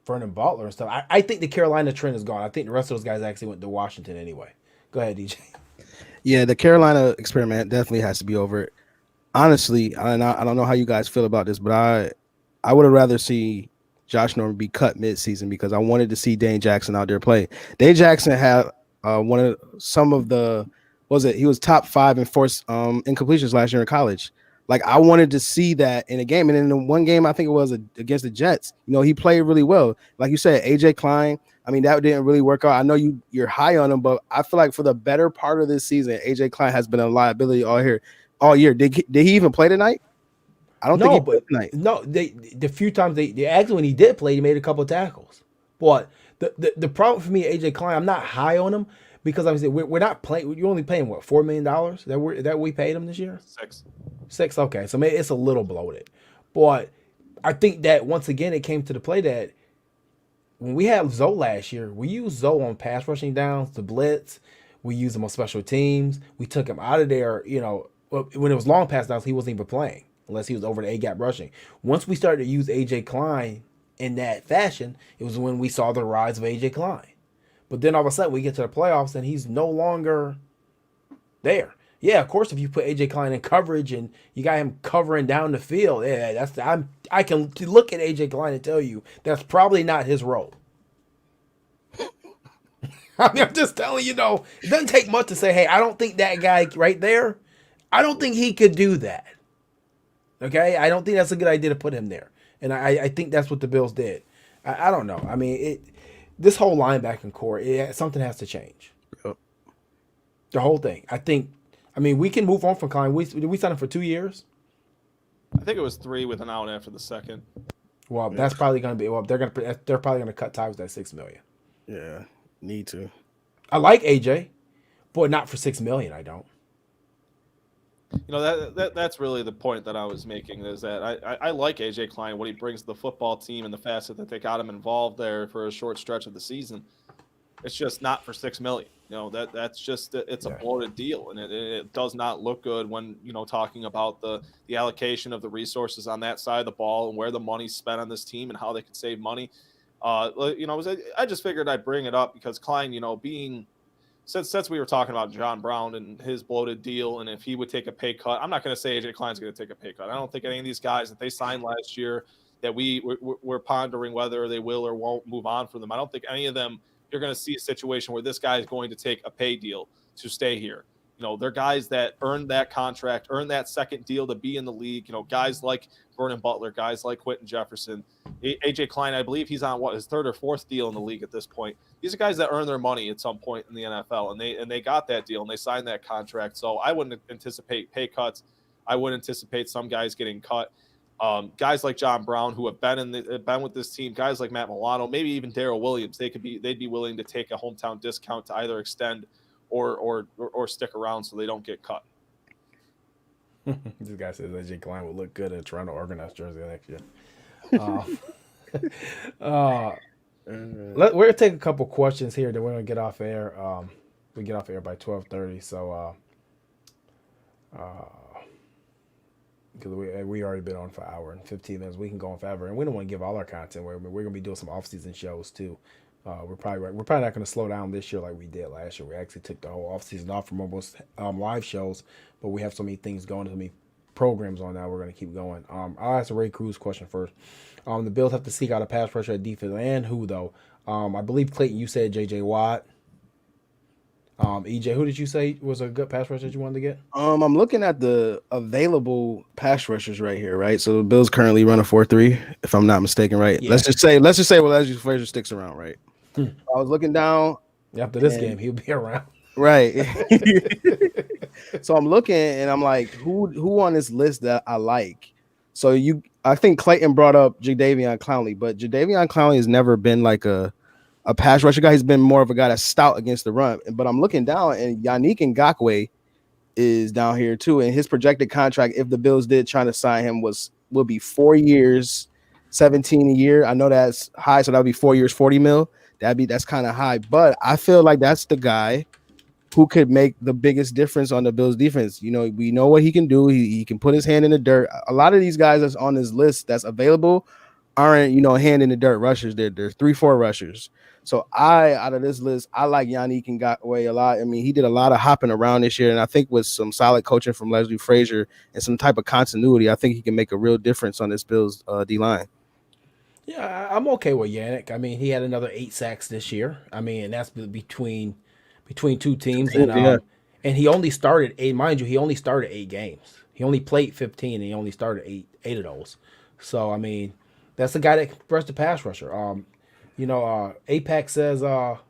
[SPEAKER 1] Vernon Butler and stuff, I think the Carolina trend is gone. I think the rest of those guys actually went to Washington anyway. Go ahead, DJ.
[SPEAKER 3] Yeah, the Carolina experiment definitely has to be over. Honestly, I don't know how you guys feel about this, but I would have rather see Josh Norman be cut mid-season, because I wanted to see Dane Jackson out there play. Dane Jackson had he was top 5 in forced incompletions last year in college. Like I wanted to see that in a game, and in the one game I think it was against the Jets. He played really well. Like you said, AJ Klein. I mean, that didn't really work out. I know you're high on him, but I feel like for the better part of this season, AJ Klein has been a liability all year. Did he even play tonight? I don't think
[SPEAKER 1] No,
[SPEAKER 3] he played
[SPEAKER 1] but
[SPEAKER 3] tonight.
[SPEAKER 1] no, the few times they actually when he did play, he made a couple of tackles. But the problem for me, AJ Klein, I'm not high on him because I'm saying we're not playing. You're only paying what $4 million that we paid him this year.
[SPEAKER 2] 6.
[SPEAKER 1] 6. Okay, so maybe it's a little bloated, but I think that once again it came to the play that when we had Zoe last year, we used Zoe on pass rushing downs to blitz. We used him on special teams. We took him out of there. When it was long pass downs, he wasn't even playing unless he was over the A gap rushing. Once we started to use AJ Klein in that fashion, it was when we saw the rise of AJ Klein. But then all of a sudden we get to the playoffs and he's no longer there. Yeah, of course, if you put AJ Klein in coverage and you got him covering down the field, yeah, I can look at AJ Klein and tell you that's probably not his role. I mean, I'm just telling you, it doesn't take much to say, hey, I don't think that guy right there, I don't think he could do that. Okay, I don't think that's a good idea to put him there, and I think that's what the Bills did. I don't know. I mean, this whole linebacking core, something has to change.
[SPEAKER 3] Yep.
[SPEAKER 1] The whole thing. I mean, we can move on from Klein. Did we sign him for 2 years?
[SPEAKER 2] I think it was 3 with an out after the second.
[SPEAKER 1] Well, that's probably going to be. Well, they're probably going to cut ties with that $6 million.
[SPEAKER 3] Yeah, need to.
[SPEAKER 1] I like AJ, but not for $6 million. I don't.
[SPEAKER 2] That's really the point that I was making is that I like AJ Klein, what he brings to the football team and the facet that they got him involved there for a short stretch of the season. It's just not for $6 million. That's just it's a bloated deal, and it does not look good when talking about the allocation of the resources on that side of the ball and where the money's spent on this team and how they can save money. I just figured I'd bring it up because Klein, being since we were talking about John Brown and his bloated deal, and if he would take a pay cut, I'm not going to say AJ Klein's going to take a pay cut. I don't think any of these guys that they signed last year that we're pondering whether they will or won't move on from them. I don't think any of them. You're going to see a situation where this guy is going to take a pay deal to stay here. They're guys that earned that contract, earned that second deal to be in the league. Guys like Vernon Butler, guys like Quentin Jefferson, AJ Klein. I believe he's on his 3rd or 4th deal in the league at this point. These are guys that earn their money at some point in the NFL, and they got that deal and they signed that contract. So I wouldn't anticipate pay cuts. I would anticipate some guys getting cut. Guys like John Brown who have been with this team, guys like Matt Milano, maybe even Darrell Williams, they'd be willing to take a hometown discount to either extend or stick around so they don't get cut.
[SPEAKER 1] This guy says AJ Klein would look good in a Toronto Organized jersey next year. We're gonna take a couple questions here. Then we're gonna get off air. We get off air by 12:30. So because we already been on for an hour and 15 minutes, we can go on forever, and we don't want to give all our content. We're gonna be doing some off-season shows too. We're probably not going to slow down this year like we did last year. We actually took the whole off-season off from almost live shows, but we have so many things going, so many programs on now. We're going to keep going. I'll ask the Ray Cruz question first. The Bills have to seek out a pass rusher at defense, and who though? I believe Clayton, you said J.J. Watt. EJ, who did you say was a good pass rusher that you wanted to get?
[SPEAKER 3] I'm looking at the available pass rushers right here, right? So the Bills currently run a 4-3, if I'm not mistaken, right? Yeah. Let's just say Leslie Frazier sticks around, right? I was looking down.
[SPEAKER 1] After this game, he'll be around.
[SPEAKER 3] Right. So I'm looking and I'm like, who on this list that I like? So I think Clayton brought up Jadeveon Clowney, but Jadeveon Clowney has never been like a pass rusher guy. He's been more of a guy that's stout against the run. But I'm looking down and Yannick Ngakoue is down here too. And his projected contract, if the Bills did try to sign him, will be 4 years, 17 a year. I know that's high, so that'll be 4 years, 40 mil. That's kind of high. But I feel like that's the guy who could make the biggest difference on the Bills defense. We know what he can do. He can put his hand in the dirt. A lot of these guys that's on this list that's available aren't, hand in the dirt rushers. They're 3-4 rushers. So out of this list, I like Yannick Ngakoue a lot. I mean, he did a lot of hopping around this year, and I think with some solid coaching from Leslie Frazier and some type of continuity, I think he can make a real difference on this Bills D-line.
[SPEAKER 1] Yeah, I'm okay with Yannick. I mean, he had another 8 sacks this year. I mean, and that's between two teams. And And he only started eight, mind you, he only started 8 games. He only played 15 and he only started eight of those. So I mean, that's the guy that can rush the pass rusher. Apex says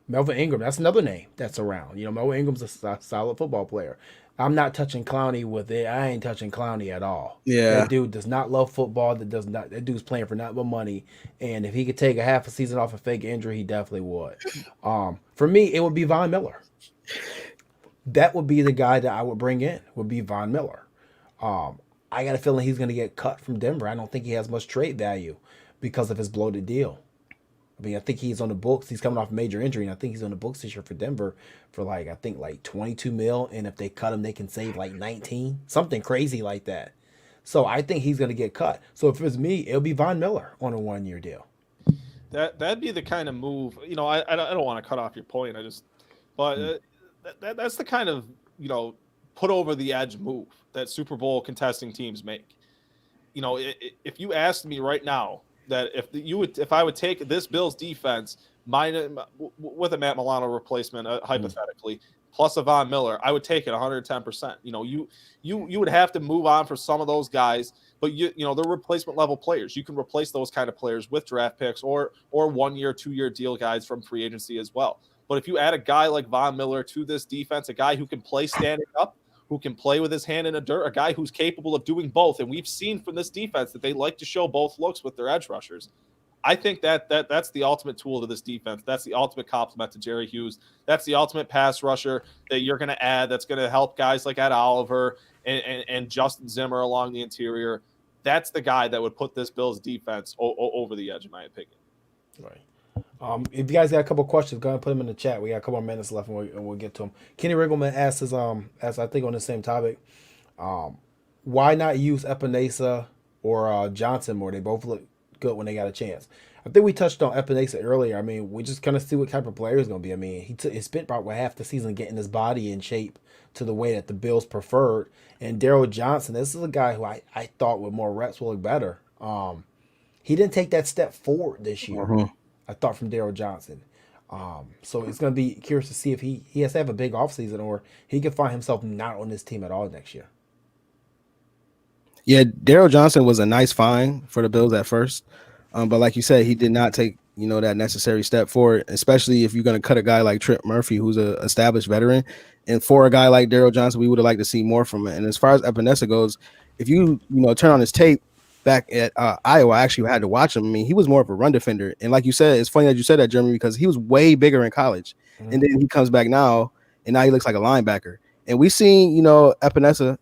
[SPEAKER 1] Melvin Ingram. That's another name that's around. Melvin Ingram's a solid football player. I'm not touching Clowney with it. I ain't touching Clowney at all.
[SPEAKER 3] Yeah.
[SPEAKER 1] That dude does not love football. That dude's playing for nothing but money. And if he could take a half a season off a fake injury, he definitely would. For me, it would be Von Miller. That would be the guy that I would bring in. Would be Von Miller. I got a feeling he's going to get cut from Denver. I don't think he has much trade value because of his bloated deal. I mean, I think he's on the books. He's coming off a major injury, and I think he's on the books this year for Denver for I think 22 mil. And if they cut him, they can save 19, something crazy like that. So I think he's going to get cut. So if it's me, it'll be Von Miller on a 1-year deal.
[SPEAKER 2] That'd be the kind of move. I don't want to cut off your point. That's the kind of put over the edge move that Super Bowl contesting teams make. If you asked me right now that if I would take this Bills defense with a Matt Milano replacement hypothetically plus a Von Miller, I would take it 110%. You would have to move on for some of those guys, but they're replacement level players. You can replace those kind of players with draft picks or 1-year, 2-year deal guys from free agency as well. But if you add a guy like Von Miller to this defense, a guy who can play standing up, who can play with his hand in the dirt, a guy who's capable of doing both, and we've seen from this defense that they like to show both looks with their edge rushers. I think that's the ultimate tool to this defense. That's the ultimate compliment to Jerry Hughes. That's the ultimate pass rusher that you're going to add that's going to help guys like Ed Oliver and Justin Zimmer along the interior. That's the guy that would put this Bills defense over the edge, in my opinion.
[SPEAKER 1] Right. If you guys got a couple questions, go ahead and put them in the chat. We got a couple more minutes left, and we'll get to them. Kenny Riggleman asks us, as I think on the same topic, why not use Epinesa or Johnson more? They both look good when they got a chance. I think we touched on Epinesa earlier. I mean, we just kind of see what type of player he's going to be. I mean, he spent about half the season getting his body in shape to the way that the Bills preferred. And Daryl Johnson, this is a guy who I thought with more reps will look better. He didn't take that step forward this year.
[SPEAKER 3] Mm-hmm.
[SPEAKER 1] I thought from Daryl Johnson. So it's going to be curious to see if he has to have a big offseason or he can find himself not on this team at all next year.
[SPEAKER 3] Yeah, Daryl Johnson was a nice find for the Bills at first. But like you said, he did not take, that necessary step forward, especially if you're going to cut a guy like Trent Murphy, who's an established veteran. And for a guy like Daryl Johnson, we would have liked to see more from it. And as far as Epinesa goes, if you turn on his tape, back at Iowa, I actually had to watch him. I mean, he was more of a run defender. And like you said, it's funny that you said that, Jeremy, because he was way bigger in college. Mm-hmm. And then he comes back now, and now he looks like a linebacker. And we've seen, Epinesa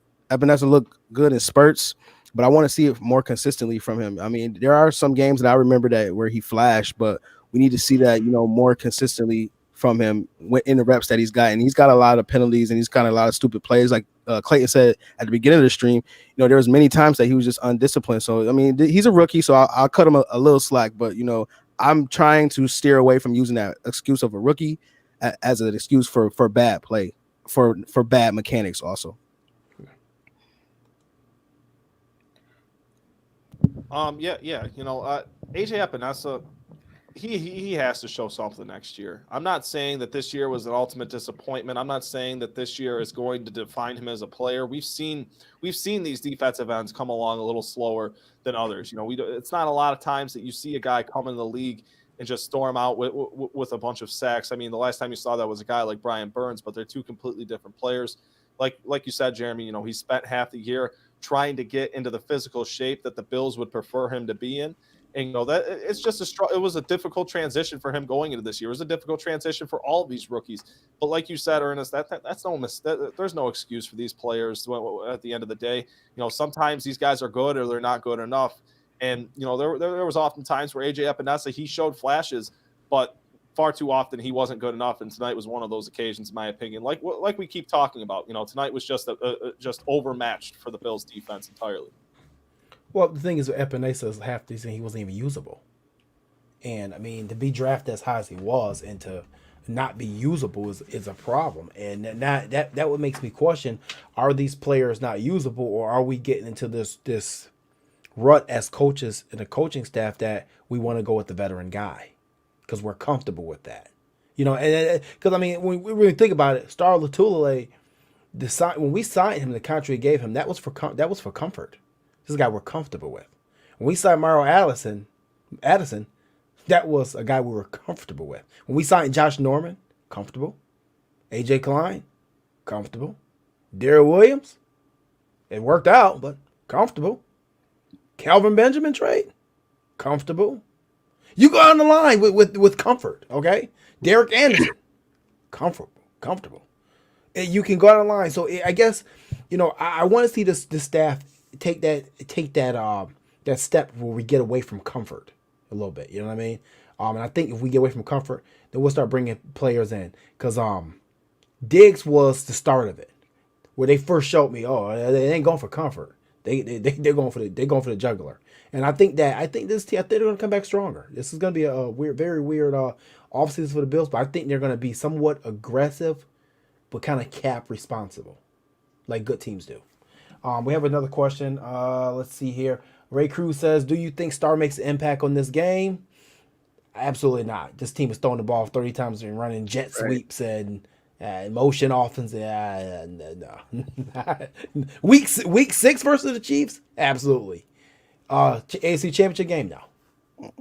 [SPEAKER 3] look good in spurts, but I want to see it more consistently from him. I mean, there are some games that I remember that where he flashed, but we need to see that, more consistently from him in the reps that he's got. And he's got a lot of penalties and he's got a lot of stupid plays. Like Clayton said at the beginning of the stream, there was many times that he was just undisciplined. So, I mean, he's a rookie, so I'll cut him a little slack. But, I'm trying to steer away from using that excuse of a rookie as an excuse for bad play, for bad mechanics also.
[SPEAKER 2] AJ Epinesa, he has to show something next year. I'm not saying that this year was an ultimate disappointment. I'm not saying that this year is going to define him as a player. We've seen these defensive ends come along a little slower than others. It's not a lot of times that you see a guy come in the league and just storm out with a bunch of sacks. I mean, the last time you saw that was a guy like Brian Burns, but they're two completely different players. Like you said, Jeremy, he spent half the year trying to get into the physical shape that the Bills would prefer him to be in. And that it's just it was a difficult transition for him going into this year. It was a difficult transition for all of these rookies. But like you said, Ernest, there's no excuse for these players at the end of the day. Sometimes these guys are good or they're not good enough. And there was often times where AJ Epinesa, he showed flashes, but far too often he wasn't good enough. And tonight was one of those occasions, in my opinion. Like we keep talking about, tonight was just just overmatched for the Bills defense entirely.
[SPEAKER 1] Well, the thing is, with Epinesa, half the season he wasn't even usable. And, I mean, to be drafted as high as he was and to not be usable is a problem. And that what makes me question, are these players not usable, or are we getting into this rut as coaches and the coaching staff that we want to go with the veteran guy because we're comfortable with that? And because, I mean, when we really think about it, Star Lotulelei, when we signed him, the contract we gave him, that was for comfort. This is a guy we're comfortable with. When we signed Mario Addison, that was a guy we were comfortable with. When we signed Josh Norman, comfortable. AJ Klein, comfortable. Darrell Williams, it worked out, but comfortable. Calvin Benjamin trade, comfortable. You go on the line with comfort, okay? Derek Anderson, comfortable. And you can go on the line. So I guess, I want to see this staff take that step where we get away from comfort a little bit. You know what I mean? And I think if we get away from comfort, then we'll start bringing players in. Because Diggs was the start of it, where they first showed me, they ain't going for comfort. They're going for the jugular. And I think they're going to come back stronger. This is going to be a very weird offseason for the Bills, but I think they're going to be somewhat aggressive, but kind of cap responsible, like good teams do. We have another question. Let's see here. Ray Cruz says, do you think Star makes an impact on this game? Absolutely not. This team is throwing the ball 30 times and running jet sweeps and motion offense. No. Week 6 versus the Chiefs? Absolutely. AFC Championship game? No.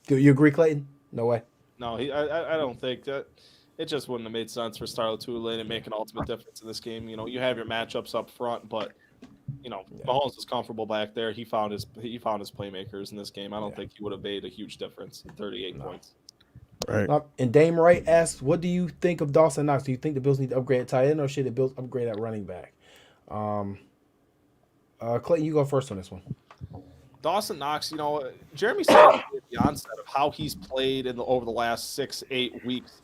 [SPEAKER 1] Do you agree, Clayton? No way.
[SPEAKER 2] No, I don't think that. It just wouldn't have made sense for Star Lotulelei to make an ultimate difference in this game. You have your matchups up front, but Mahomes was comfortable back there. He found his playmakers in this game. I don't think he would have made a huge difference in 38 points.
[SPEAKER 3] Right.
[SPEAKER 1] And Dame Wright asks, what do you think of Dawson Knox? Do you think the Bills need to upgrade at tight end, or should the Bills upgrade at running back? Clayton, you go first on this one.
[SPEAKER 2] Dawson Knox, Jeremy said at the onset of how he's played over the last 6-8 weeks.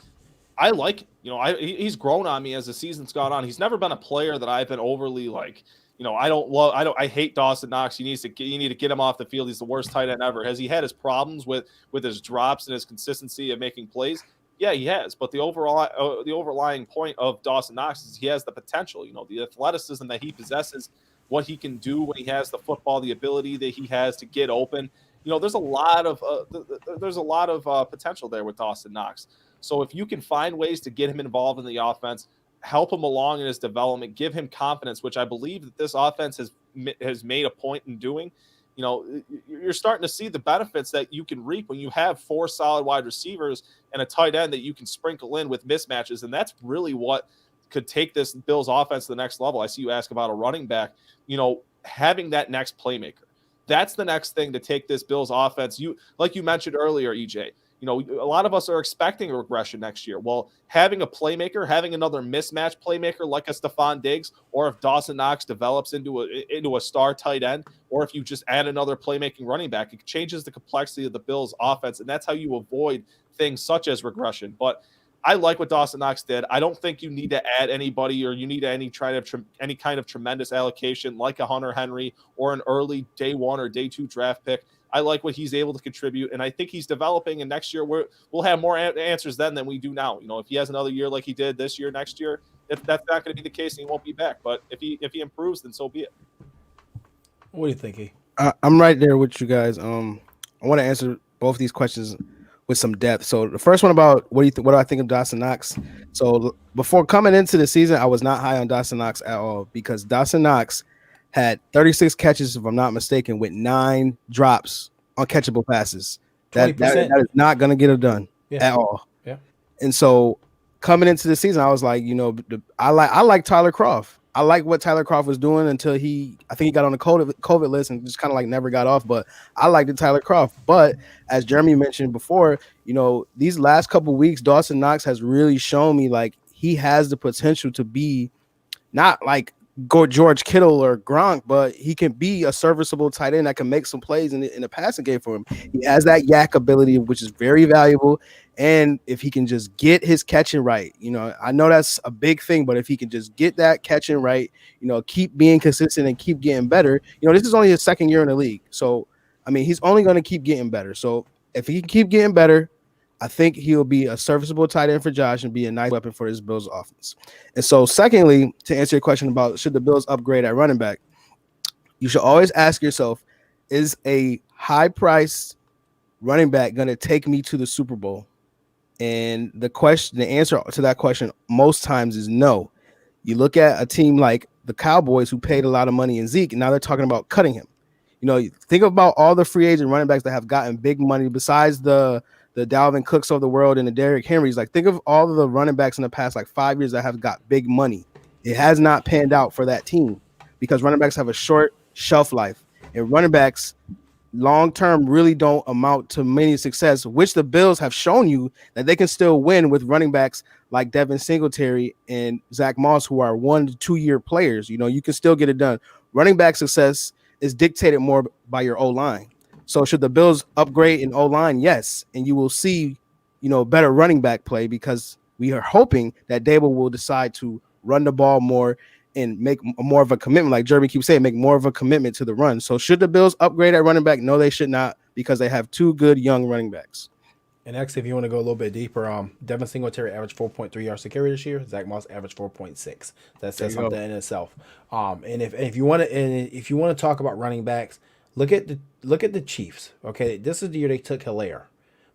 [SPEAKER 2] I like it. He's grown on me as the season's gone on. He's never been a player that I've been overly like, I hate Dawson Knox. You need to get him off the field. He's the worst tight end ever. Has he had his problems with his drops and his consistency of making plays? Yeah, he has. But the overlying point of Dawson Knox is he has the potential, the athleticism that he possesses, what he can do when he has the football, the ability that he has to get open. There's a lot of potential there with Dawson Knox. So if you can find ways to get him involved in the offense, help him along in his development, give him confidence, which I believe that this offense has made a point in doing. You're starting to see the benefits that you can reap when you have 4 solid wide receivers and a tight end that you can sprinkle in with mismatches. And that's really what could take this Bills offense to the next level. I see you ask about a running back, having that next playmaker. That's the next thing to take this Bills offense. Like you mentioned earlier, EJ, a lot of us are expecting a regression next year. Well, having a playmaker, having another mismatch playmaker like a Stephon Diggs, or if Dawson Knox develops into a star tight end, or if you just add another playmaking running back, it changes the complexity of the Bills offense, and that's how you avoid things such as regression. But I like what Dawson Knox did. I don't think you need to add anybody, or you need any kind of tremendous allocation like a Hunter Henry or an early day 1 or day 2 draft pick. I like what he's able to contribute, and I think he's developing. And next year we'll have more answers then than we do now. If he has another year like he did this year, next year, if that's not going to be the case, he won't be back. But if he improves, then so be it.
[SPEAKER 1] What do you think, E?
[SPEAKER 3] I'm right there with you guys. I want to answer both these questions with some depth. So the first one about what do I think of Dawson Knox? So before coming into the season, I was not high on Dawson Knox at all, because Dawson Knox had 36 catches, if I'm not mistaken, with 9 drops on catchable passes. That is not going to get it done at all.
[SPEAKER 1] Yeah.
[SPEAKER 3] And so coming into the season, I was like, I like Tyler Kroft. I like what Tyler Kroft was doing until I think he got on the COVID list and just kind of like never got off. But I liked Tyler Kroft. But as Jeremy mentioned before, these last couple of weeks, Dawson Knox has really shown me like he has the potential to be not like go George Kittle or Gronk, but he can be a serviceable tight end that can make some plays in the passing game for him. He has that yak ability, which is very valuable. And if he can just get his catching right, I know that's a big thing, but if he can just get that catching right, keep being consistent and keep getting better, this is only his second year in the league. So, he's only going to keep getting better. So if he can keep getting better, I think he'll be a serviceable tight end for Josh and be a nice weapon for his Bills offense. And so secondly, to answer your question about should the Bills upgrade at running back, you should always ask yourself, is a high-priced running back going to take me to the Super Bowl? And the answer to that question most times is no. You look at a team like the Cowboys who paid a lot of money in Zeke, and now they're talking about cutting him. You know, think about all the free agent running backs that have gotten big money besides the Dalvin Cooks of the world and the Derrick Henrys. Like, think of all of the running backs in the past like 5 years that have got big money. It has not panned out for that team because running backs have a short shelf life, and running backs long term really don't amount to many success, which the Bills have shown you that they can still win with running backs like Devin Singletary and Zach Moss, who are 1 to 2 year players. You know, you can still get it done. Running back success is dictated more by your O-line. So should the Bills upgrade in O-line? Yes. And you will see, you know, better running back play because we are hoping that Dable will decide to run the ball more and make more of a commitment. Like Jeremy keeps saying, make more of a commitment to the run. So should the Bills upgrade at running back? No, they should not, because they have 2 good young running backs.
[SPEAKER 1] And actually, if you want to go a little bit deeper, Devin Singletary averaged 4.3 yards to carry this year. Zach Moss averaged 4.6. That says something in itself. And if you want to talk about running backs, look at the Chiefs. Okay, this is the year they took Hilaire,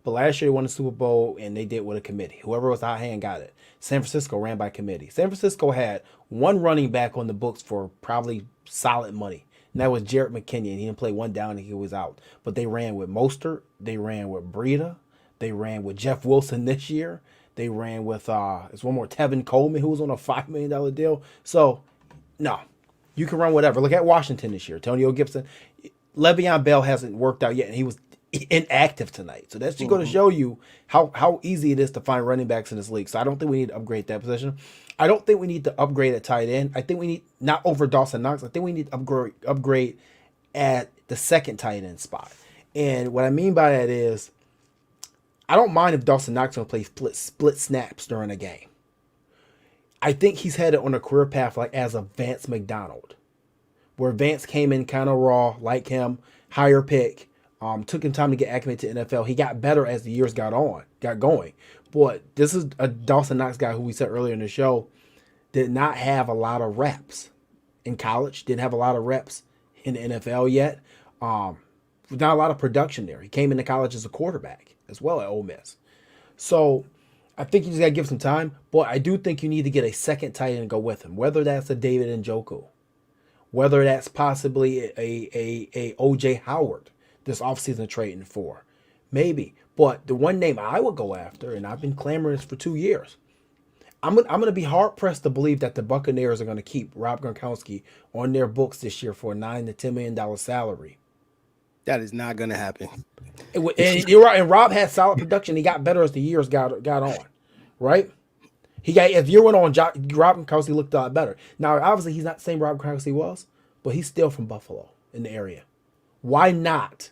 [SPEAKER 1] but last year they won the Super Bowl and they did with a committee. Whoever was hot hand got it. San Francisco ran by committee. San Francisco had one running back on the books for probably solid money. And that was Jarrett McKinnon. He didn't play one down and he was out. But they ran with Mostert. They ran with Breida. They ran with Jeff Wilson this year. They ran with there's one more, Tevin Coleman, who was on a $5 million deal. So, no, you can run whatever. Look at Washington this year. Antonio Gibson. Le'Veon Bell hasn't worked out yet, and he was inactive tonight. So that's just going to show you how easy it is to find running backs in this league. So I don't think we need to upgrade that position. I don't think we need to upgrade at tight end. I think we need, not over Dawson Knox, I think we need to upgrade at the second tight end spot. And what I mean by that is, I don't mind if Dawson Knox going to play split snaps during a game. I think he's headed on a career path like as a Vance McDonald, where Vance came in kind of raw, like him, higher pick, took him time to get acclimated to NFL. He got better as the years got going. But this is a Dawson Knox guy who we said earlier in the show did not have a lot of reps in college, didn't have a lot of reps in the NFL yet. Not a lot of production there. He came into college as a quarterback as well at Ole Miss. So I think you just got to give some time. But I do think you need to get a second tight end and go with him, whether that's a David Njoku, whether that's possibly a O.J. Howard this offseason trading for. Maybe. But the one name I would go after, and I've been clamoring for 2 years, I'm going to be hard-pressed to believe that the Buccaneers are going to keep Rob Gronkowski on their books this year for a $9 to $10 million salary.
[SPEAKER 3] That is not going to happen.
[SPEAKER 1] And you're right. And Rob had solid production. He got better as the years got on, right? He got, as the year went on, Rob Gronkowski looked a lot better. Now, obviously, he's not the same Rob Gronkowski was, but he's still from Buffalo in the area. Why not?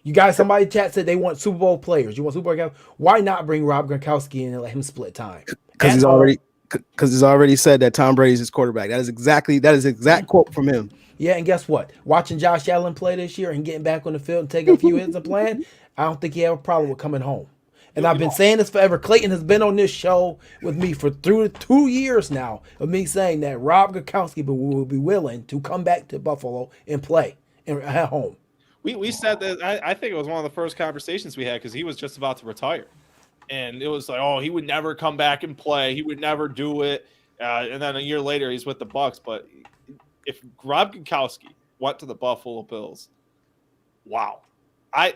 [SPEAKER 1] You guys, somebody in chat said they want Super Bowl players. You want Super Bowl guys? Why not bring Rob Gronkowski in and let him split time?
[SPEAKER 3] Because he's already said that Tom Brady's his quarterback. That is exact quote from him.
[SPEAKER 1] Yeah, and guess what? Watching Josh Allen play this year and getting back on the field and taking a few hits and playing, I don't think he have a problem with coming home. And I've been saying this forever. Clayton has been on this show with me for through 2 years now of me saying that Rob Gronkowski will be willing to come back to Buffalo and play at home.
[SPEAKER 2] We said that. I think it was one of the first conversations we had because he was just about to retire, and it was like, oh, he would never come back and play. He would never do it. And then a year later, he's with the Bucs. But if Rob Gronkowski went to the Buffalo Bills, wow, I'd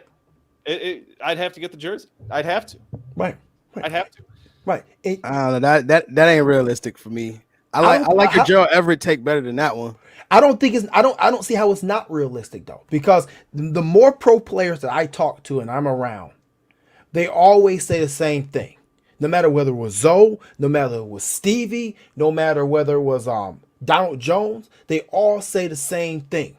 [SPEAKER 2] have to get the jersey. I'd have to.
[SPEAKER 1] Right.
[SPEAKER 2] I'd have to.
[SPEAKER 1] Right.
[SPEAKER 3] That ain't realistic for me. I like your Gerald Everett take better than that one.
[SPEAKER 1] I don't see how it's not realistic though, because the more pro players that I talk to and I'm around, they always say the same thing. No matter whether it was Zoe, no matter it was Stevie, no matter whether it was Donald Jones, they all say the same thing.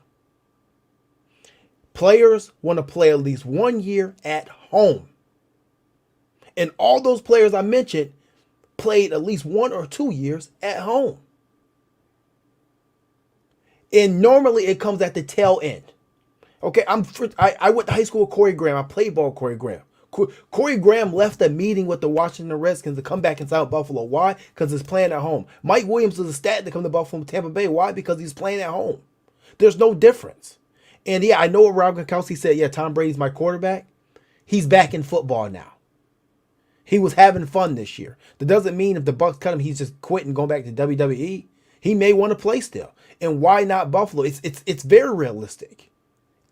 [SPEAKER 1] Players want to play at least 1 year at home. And all those players I mentioned played at least 1 or 2 years at home. And normally it comes at the tail end. Okay, I went to high school with Corey Graham. I played ball with Corey Graham. Corey Graham left a meeting with the Washington Redskins to come back in South Buffalo. Why? Because he's playing at home. Mike Williams was a stat to come to Buffalo from Tampa Bay. Why? Because he's playing at home. There's no difference. And yeah, I know what Rob Gronkowski said. Yeah, Tom Brady's my quarterback. He's back in football now. He was having fun this year. That doesn't mean if the Bucks cut him, he's just quitting, going back to WWE. He may want to play still. And why not Buffalo? It's very realistic.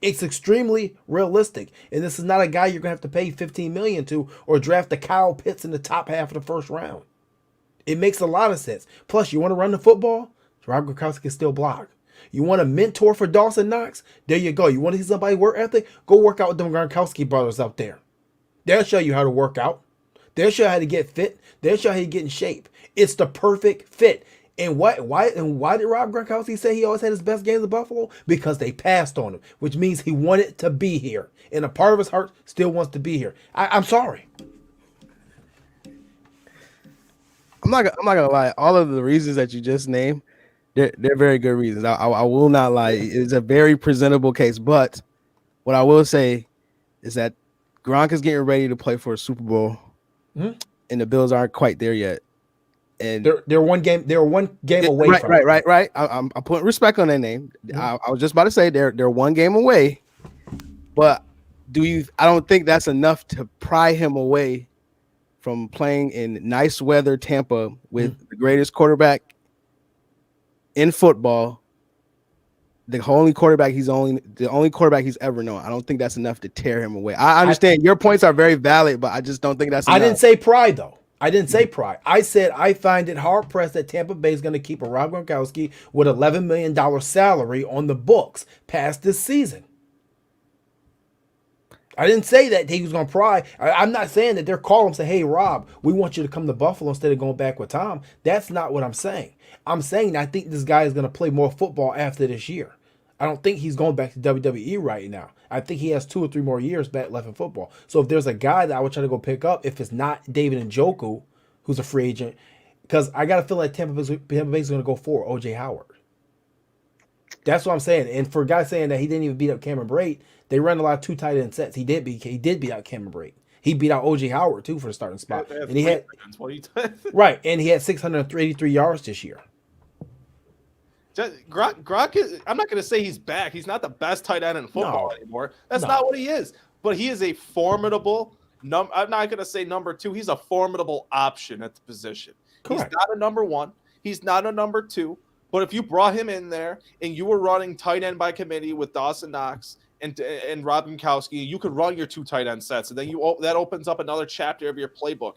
[SPEAKER 1] It's extremely realistic. And this is not a guy you're gonna have to pay $15 million to or draft the Kyle Pitts in the top half of the first round. It makes a lot of sense. Plus, you want to run the football? Rob Gronkowski can still block. You want a mentor for Dawson Knox? There you go. You want to see somebody work ethic? Go work out with them Gronkowski brothers out there. They'll show you how to work out. They'll show you how to get fit. They'll show you how to get in shape. It's the perfect fit. And why did Rob Gronkowski say he always had his best games in Buffalo? Because they passed on him, which means he wanted to be here. And a part of his heart still wants to be here. I'm sorry.
[SPEAKER 3] I'm not gonna lie. All of the reasons that you just named, they're very good reasons. I will not lie. It's a very presentable case. But what I will say is that Gronk is getting ready to play for a Super Bowl, and the Bills aren't quite there yet. And
[SPEAKER 1] they're one game away from it.
[SPEAKER 3] Right. I'm putting respect on their name. I was just about to say they're one game away, but I don't think that's enough to pry him away from playing in nice weather Tampa with the greatest quarterback in football. The only quarterback he's ever known. I don't think that's enough to tear him away. I understand your points are very valid, but I just don't think that's enough.
[SPEAKER 1] I didn't say pride though. I didn't say pride. I said I find it hard pressed that Tampa Bay is going to keep a Rob Gronkowski with $11 million salary on the books past this season. I didn't say that he was going to pry. I'm not saying that they're calling him and say, hey, Rob, we want you to come to Buffalo instead of going back with Tom. That's not what I'm saying. I'm saying I think this guy is going to play more football after this year. I don't think he's going back to WWE right now. I think he has 2 or 3 more years back left in football. So if there's a guy that I would try to go pick up, if it's not David Njoku, who's a free agent, because I got to feel like Tampa Bay is going to go for O.J. Howard. That's what I'm saying. And for a guy saying that he didn't even beat up Cameron Brate, they run a lot of 2 tight end sets. He did beat out Cameron Brate. He beat out O.J. Howard too for the starting spot. And he had right, and he had 683 yards this year.
[SPEAKER 2] Gronk is, I'm not going to say he's back. He's not the best tight end in football anymore. That's not what he is. But he is a formidable I'm not going to say number 2. He's a formidable option at the position. Correct. He's not a number 1. He's not a number 2. But if you brought him in there and you were running tight end by committee with Dawson Knox and Rob Gronkowski, you could run your 2 tight end sets, and then that opens up another chapter of your playbook.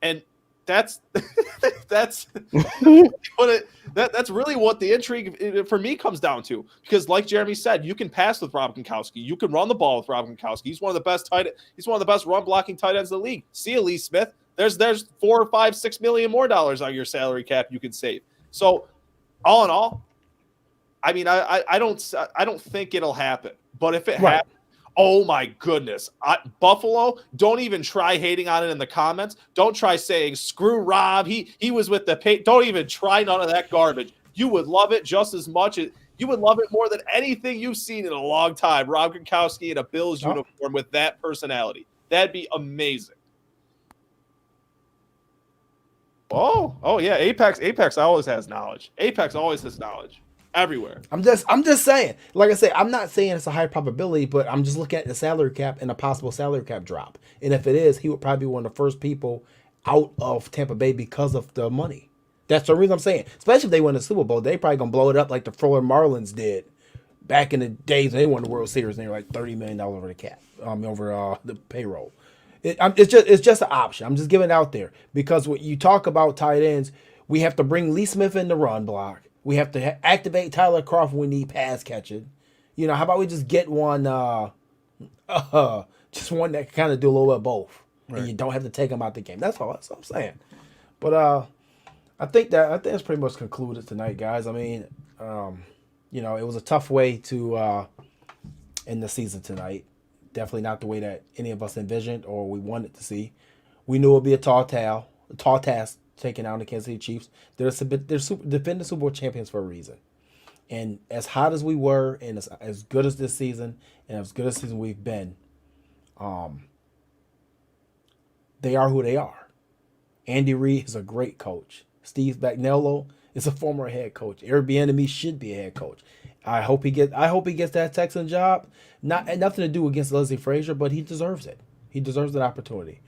[SPEAKER 2] And that's really what the intrigue for me comes down to. Because like Jeremy said, you can pass with Rob Gronkowski, you can run the ball with Rob Gronkowski. He's one of the best run blocking tight ends in the league. See you, Lee Smith. There's $4 or $5, $6 million more on your salary cap you can save. So all in all, I mean, I don't think it'll happen. But if it happens, oh my goodness. Buffalo, don't even try hating on it in the comments. Don't try saying, screw Rob. He was with the pay. Don't even try none of that garbage. You would love it just as much. You would love it more than anything you've seen in a long time. Rob Gronkowski in a Bills uniform with that personality. That'd be amazing. Oh yeah. Apex always has knowledge. Apex always has knowledge. Everywhere.
[SPEAKER 1] I'm just saying. Like I say, I'm not saying it's a high probability, but I'm just looking at the salary cap and a possible salary cap drop. And if it is, he would probably be one of the first people out of Tampa Bay because of the money. That's the reason I'm saying. Especially if they win the Super Bowl, they probably gonna blow it up like the Florida Marlins did back in the days when they won the World Series. And they were like $30 million over the cap, over the payroll. It's just an option. I'm just giving it out there because when you talk about tight ends, we have to bring Lee Smith in the run block. We have to activate Tyler Crawford when we need pass catching. You know, how about we just get one, just one that can kind of do a little bit of both, and you don't have to take him out the game. That's all. That's what I'm saying. But I think it's pretty much concluded tonight, guys. I mean, you know, it was a tough way to end the season tonight. Definitely not the way that any of us envisioned or we wanted to see. We knew it would be a tall task. Taking out the Kansas City Chiefs. They're defending Super Bowl champions for a reason. And as hot as we were, and as good as this season, and as good as season we've been, they are who they are. Andy Reid is a great coach. Steve Spagnuolo is a former head coach. Eric Bieniemy should be a head coach. I hope he gets that Texan job. Nothing to do against Leslie Frazier, but he deserves it. He deserves that opportunity.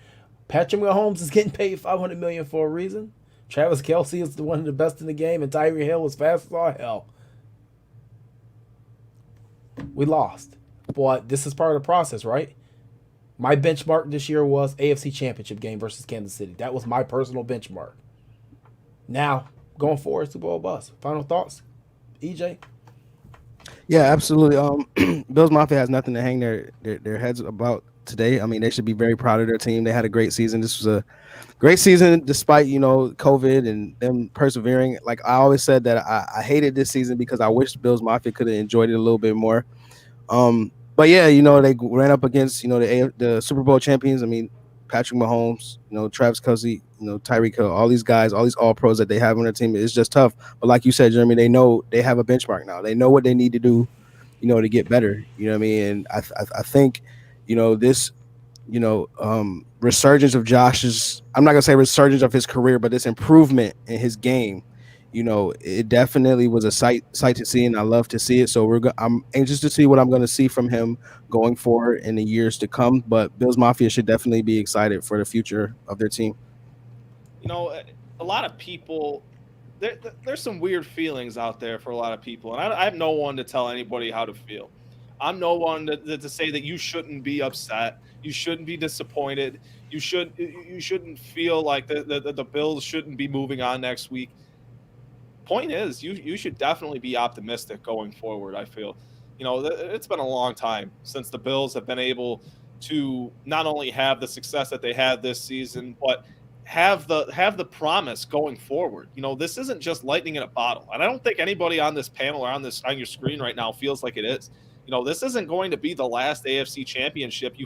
[SPEAKER 1] Patrick Mahomes is getting paid $500 million for a reason. Travis Kelce is one of the best in the game, and Tyreek Hill was fast as all hell. We lost, but this is part of the process, right? My benchmark this year was AFC Championship game versus Kansas City. That was my personal benchmark. Now, going forward, Super Bowl bust. Final thoughts, EJ?
[SPEAKER 3] Yeah, absolutely. Bills Mafia has nothing to hang their heads about today. I mean, they should be very proud of their team. They had a great season. This was a great season despite, COVID and them persevering. Like I always said that I hated this season because I wish Bills Mafia could have enjoyed it a little bit more. But yeah, they ran up against, the Super Bowl champions. I mean, Patrick Mahomes, Travis Kelce, Tyreek Hill, all these guys, all these all pros that they have on their team. It's just tough. But like you said, Jeremy, they know they have a benchmark now. They know what they need to do, to get better. You know what I mean? And I think, this, resurgence of Josh's, I'm not gonna say resurgence of his career, but this improvement in his game, it definitely was a sight to see, and I love to see it. So I'm anxious to see what I'm going to see from him going forward in the years to come. But Bills Mafia should definitely be excited for the future of their team.
[SPEAKER 2] A lot of people, there's some weird feelings out there for a lot of people, and I have no one to tell anybody how to feel. I'm no one to say that you shouldn't be upset, you shouldn't be disappointed, you shouldn't feel like the Bills shouldn't be moving on next week. Point is, you should definitely be optimistic going forward. I feel, it's been a long time since the Bills have been able to not only have the success that they had this season, but have the promise going forward. This isn't just lightning in a bottle, and I don't think anybody on this panel or on your screen right now feels like it is. This isn't going to be the last AFC championship you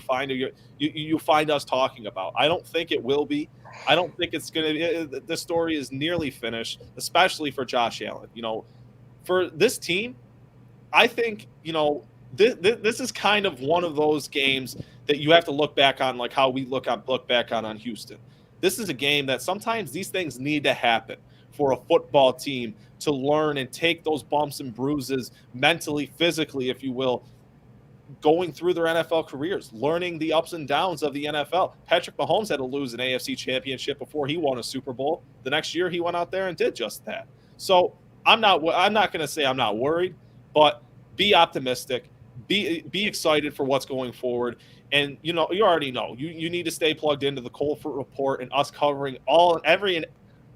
[SPEAKER 2] find us talking about. I don't think it will be. I don't think it's going to be. The story is nearly finished, especially for Josh Allen. For this team, I think, this is kind of one of those games that you have to look back on, like how we look back on Houston. This is a game that sometimes these things need to happen for a football team to learn and take those bumps and bruises mentally, physically, if you will, going through their NFL careers, learning the ups and downs of the NFL. Patrick Mahomes had to lose an AFC championship before he won a Super Bowl. The next year he went out there and did just that. So I'm not going to say I'm not worried, but be optimistic, be excited for what's going forward. And you already know you need to stay plugged into the Colfort Report and us covering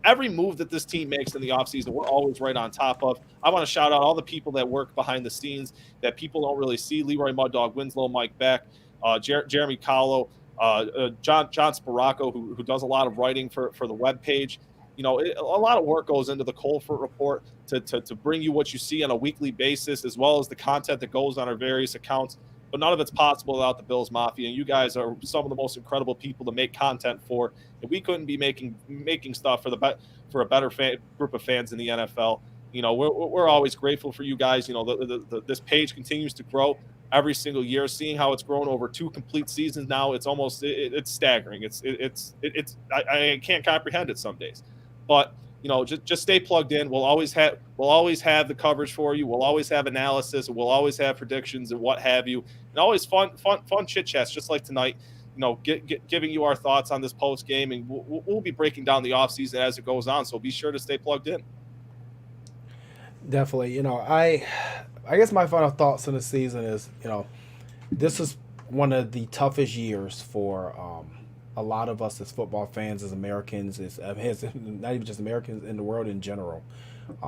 [SPEAKER 2] every move that this team makes in the offseason. We're always right on top of. I want to shout out all the people that work behind the scenes that people don't really see: Leroy Mud Dog Winslow, Mike Beck, Jeremy Kahlo, John Sparaco, who does a lot of writing for the webpage. A lot of work goes into the Colfort Report to bring you what you see on a weekly basis, as well as the content that goes on our various accounts. But none of it's possible without the Bills Mafia. And you guys are some of the most incredible people to make content for. And we couldn't be making stuff for a better group of fans in the NFL. We're always grateful for you guys. This page continues to grow every single year. Seeing how it's grown over 2 complete seasons now, it's almost it's staggering. I can't comprehend it some days. But just stay plugged in. We'll always have the coverage for you. We'll always have analysis. We'll always have predictions and what have you. And always fun chit chats, just like tonight. Giving you our thoughts on this post game, and we'll be breaking down the offseason as it goes on. So be sure to stay plugged in.
[SPEAKER 1] Definitely. I guess my final thoughts on the season is, this is one of the toughest years for a lot of us as football fans, as Americans, not even just Americans, in the world in general.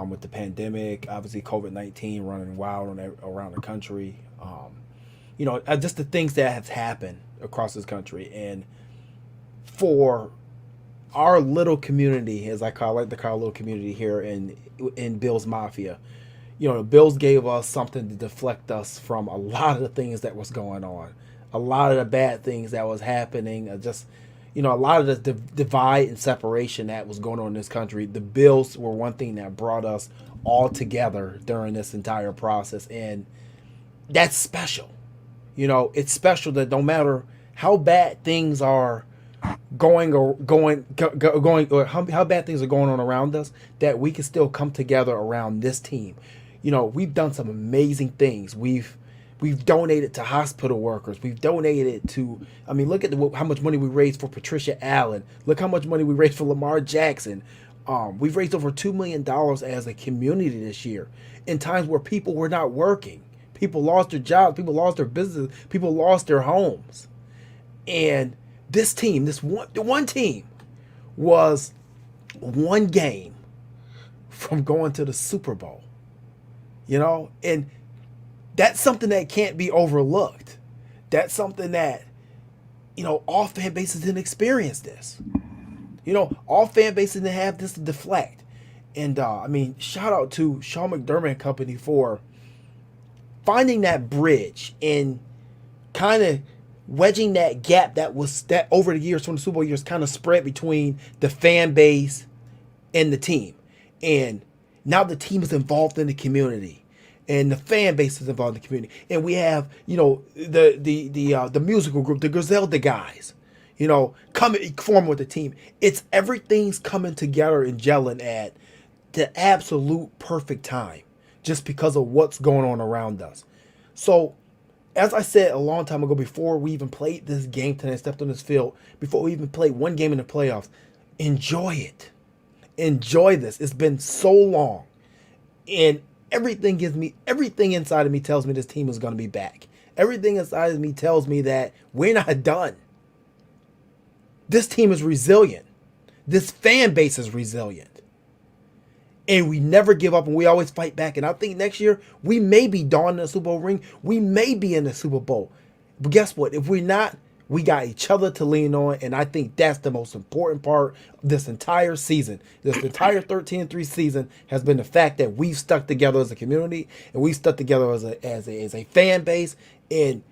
[SPEAKER 1] With the pandemic, obviously COVID-19 running wild around the country. Just the things that have happened across this country. And for our little community, as I like to call a little community here in Bills Mafia, the Bills gave us something to deflect us from a lot of the things that was going on, a lot of the bad things that was happening, a lot of the divide and separation that was going on in this country. The Bills were one thing that brought us all together during this entire process, and that's special. It's special that no matter how bad things are going or how bad things are going on around us, that we can still come together around this team. We've done some amazing things. We've We've donated to hospital workers. We've donated to, I mean, look at how much money we raised for Patricia Allen. Look how much money we raised for Lamar Jackson. We've raised over $2 million as a community this year in times where people were not working. People lost their jobs. People lost their business. People lost their homes. And this team, the one team, was one game from going to the Super Bowl. You know, and that's something that can't be overlooked. That's something that, you know, all fan bases didn't experience this. You know, all fan bases didn't have this to deflect. And, I mean, shout out to Sean McDermott and company for finding that bridge and kind of wedging that gap that over the years from the Super Bowl years kind of spread between the fan base and the team. And now the team is involved in the community. And the fan base is involved in the community, and we have, you know, the musical group, the Griselda guys, you know, coming form with the team. It's everything's coming together and gelling at the absolute perfect time, just because of what's going on around us. So, as I said a long time ago, before we even played this game tonight, stepped on this field, before we even played one game in the playoffs, enjoy it, enjoy this. It's been so long, and everything inside of me tells me this team is going to be back. Everything inside of me tells me that we're not done. This team is resilient. This fan base is resilient. And we never give up, and we always fight back. And I think next year, we may be donning the Super Bowl ring. We may be in the Super Bowl. But guess what? If we're not, we got each other to lean on, and I think that's the most important part of this entire season. This entire 13-3 season has been the fact that we've stuck together as a community, and we've stuck together as a fan base, and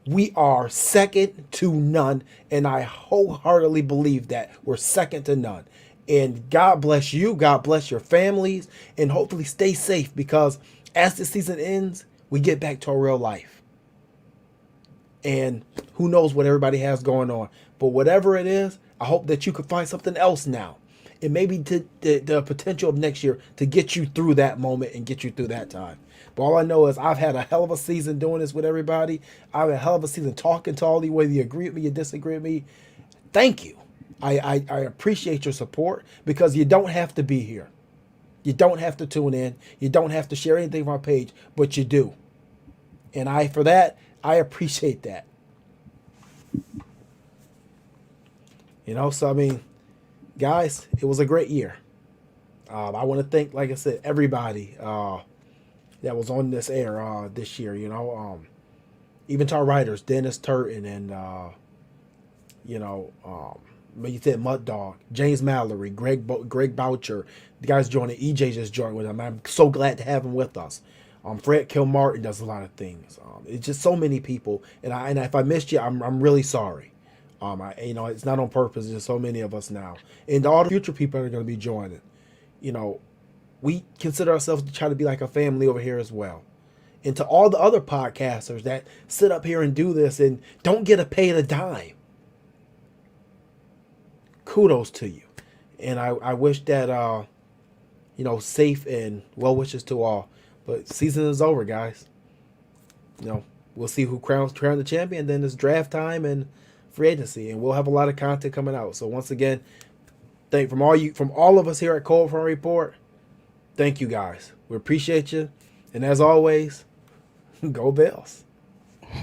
[SPEAKER 1] we are second to none, and I wholeheartedly believe that we're second to none. And God bless you, God bless your families, and hopefully stay safe, because as the season ends, we get back to our real life. And who knows what everybody has going on. But whatever it is, I hope that you can find something else now. And maybe the potential of next year to get you through that moment and get you through that time. But all I know is I've had a hell of a season doing this with everybody. I've had a hell of a season talking to all of you, whether you agree with me or disagree with me. Thank you. I appreciate your support, because you don't have to be here. You don't have to tune in. You don't have to share anything from our page, but you do. And for that, I appreciate that. You know, so I mean, guys, it was a great year. I want to thank, like I said, everybody that was on this air this year. You know, even to our writers, Dennis Turton and you said Mud Dog, James Mallory, Greg Boucher, the guys joining. EJ just joined with them. I'm so glad to have him with us. Fred Kilmartin does a lot of things. It's just so many people, and if I missed you, I'm really sorry. It's not on purpose. There's so many of us now, and all the future people are going to be joining. You know, we consider ourselves to try to be like a family over here as well. And to all the other podcasters that sit up here and do this and don't get a paid a dime, kudos to you. And I wish that safe and well wishes to all. But season is over, guys. You know, we'll see who crowns the champion. Then it's draft time and free agency, and we'll have a lot of content coming out. So once again, from all of us here at Cold Front Report, thank you guys. We appreciate you, and as always, go Bills.